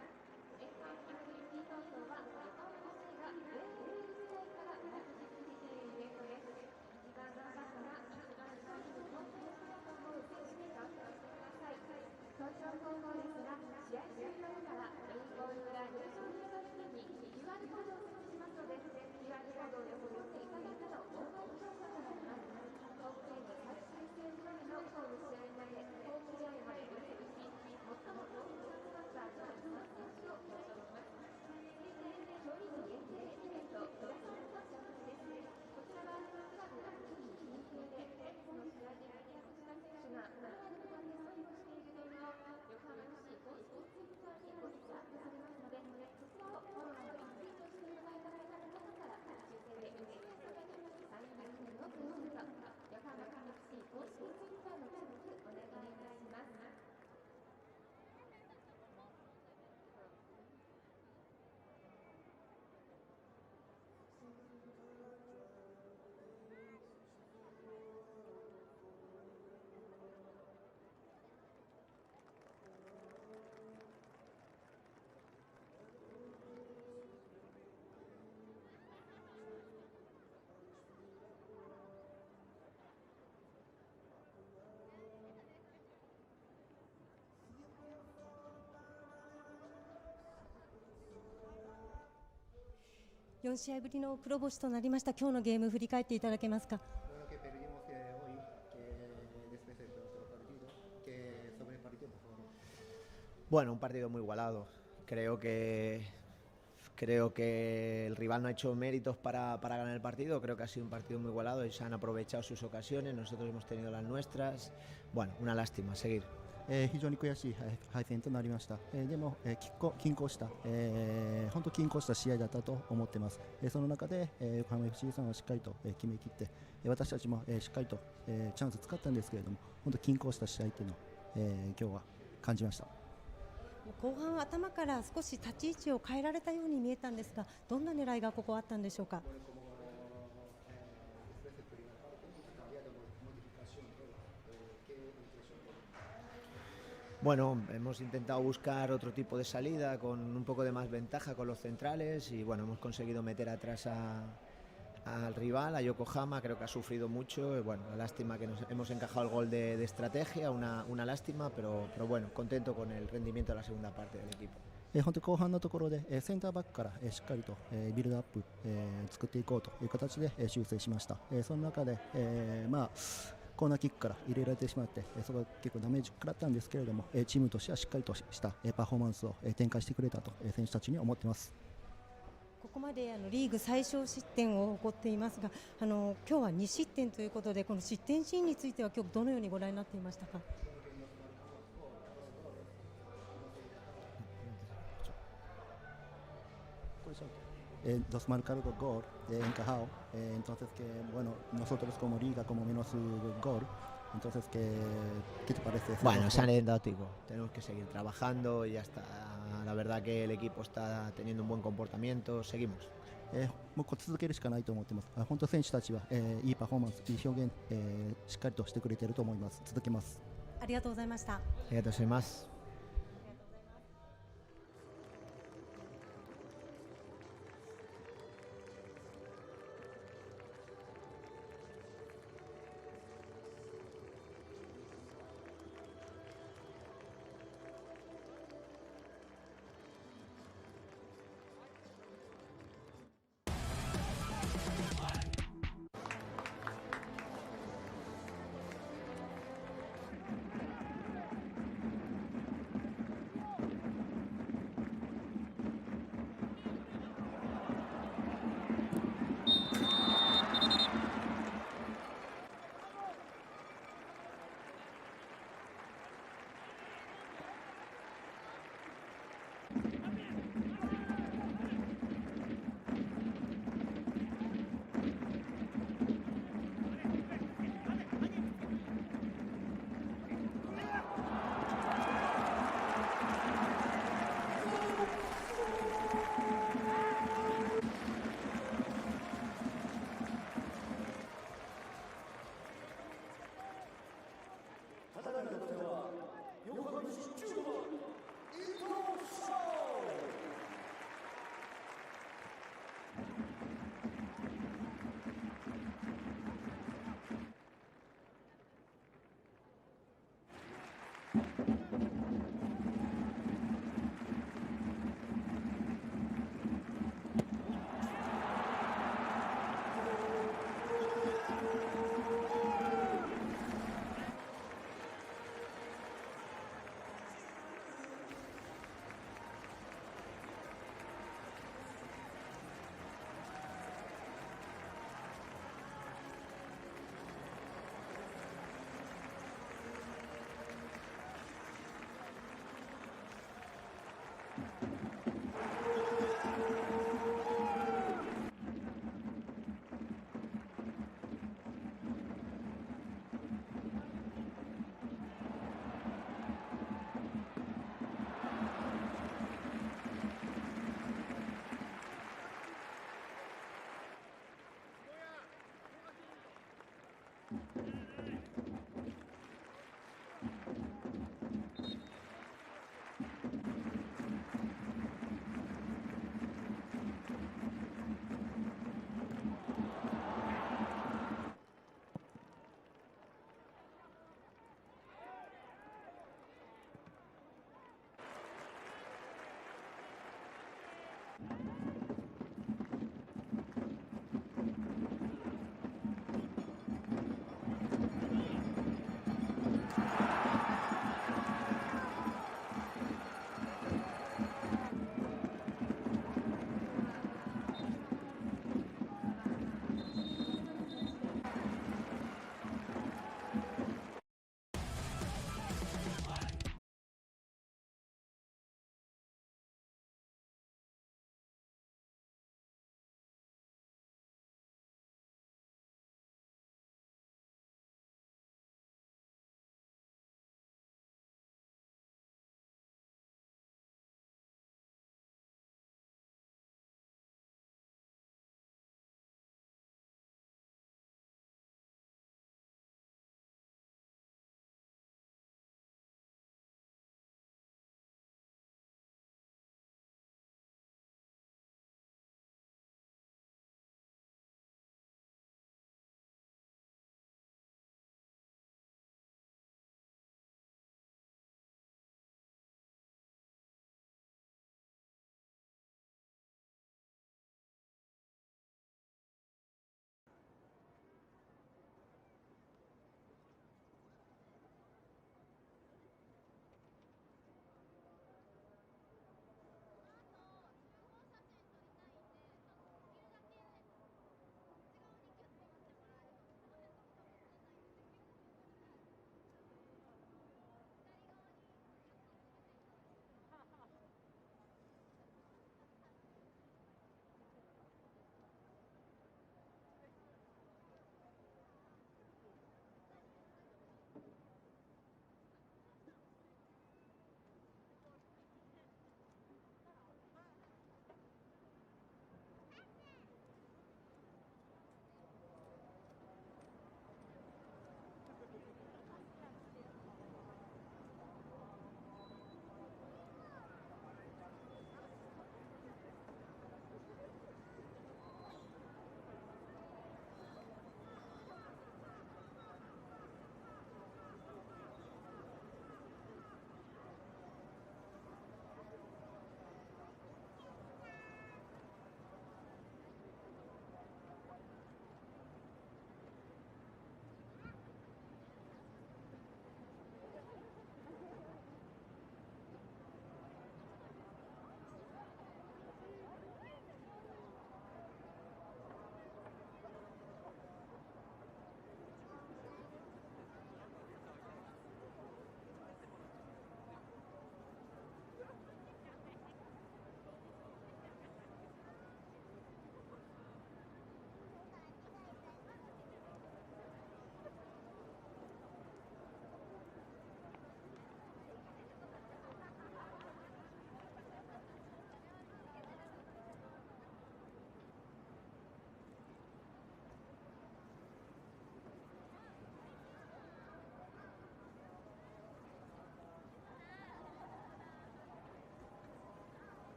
MVP 投票は横浜 FC がJ.LEAGUE 時代から毎年続いているイベントです。一番頑張ったら一番最後の本気をしたと思う選手に投票してください。投票方法ですが、試合終了後からメインゴール裏入場入場付近に QR コードを設置しますので、QR コードを読み取っていただいたら大盤評価となります。トークゲーム最終戦までのホーム試合までホーム試合まで分析し、最も投票が集まった上位3選手を表彰します。続いて競技部限定イベントプラスの紹介です。こちらはクラブ秋に認定でその試合で活躍した選手が名古屋の舞台でサインをしている動画を横浜 FC 公式ツイッターに後日アップされますので、そちらをフォローのリツイートしていただいた方から抽選で1名様にサイン入りのプレゼント、横浜 FC 公式ツイッターのチェックお願いいたします。4試合ぶりの黒星となりました。今日のゲーム振り返っていただけますか？Bueno, un partido muy igualado. Creo que el rival no ha hecho méritos para ganar el partido. Creo que ha sido un partido muy igualado y se han aprovechado sus ocasiones. Nosotros hemos tenido las nuestras. Bueno, una lástima. Seguir. 非常に悔しい敗戦となりました。でも、均衡した、本当均衡した試合だったと思っています。その中で、横浜 FC さんはしっかりと、決めきって、私たちも、しっかりと、チャンス使ったんですけれども、本当均衡した試合というのを、今日は感じました。後半頭から少し立ち位置を変えられたように見えたんですが、どんな狙いがここあったんでしょうか？Bueno, hemos intentado buscar otro tipo de salida con un poco de más ventaja con los centrales y bueno, hemos conseguido meter atrás a al rival, a Yokohama, creo que ha sufrido mucho. Bueno, la lástima que nos hemos encajado el gol de estrategia, una lástima, pero bueno, contento con el rendimiento de la segunda parte del equipo. 本当に後半のところで、センターバックから、しっかりと、ビルドアップ、作っていこうという形で、修正しました。その中で、コーナーキックから入れられてしまって、そこが結構ダメージ食らったんですけれども、チームとしてはしっかりとした、パフォーマンスを、展開してくれたと、選手たちに思っています。ここまでリーグ最小失点を誇っていますが、今日は2失点ということで、この失点シーンについては今日どのようにご覧になっていましたか。Dos marcados gol encajado, entonces que bueno, nosotros como liga como menos gol, entonces ¿qué te parece? Bueno, es anecdótico, tenemos que seguir trabajando y ya está. La verdad que el equipo está teniendo un buen comportamiento, seguimos. もう続けるしかないと思っています。本当選手たちは、いいパフォーマンス、いい表現、しっかりとしてくれていると思います。続けます。ありがとうございました。ありがとうございます。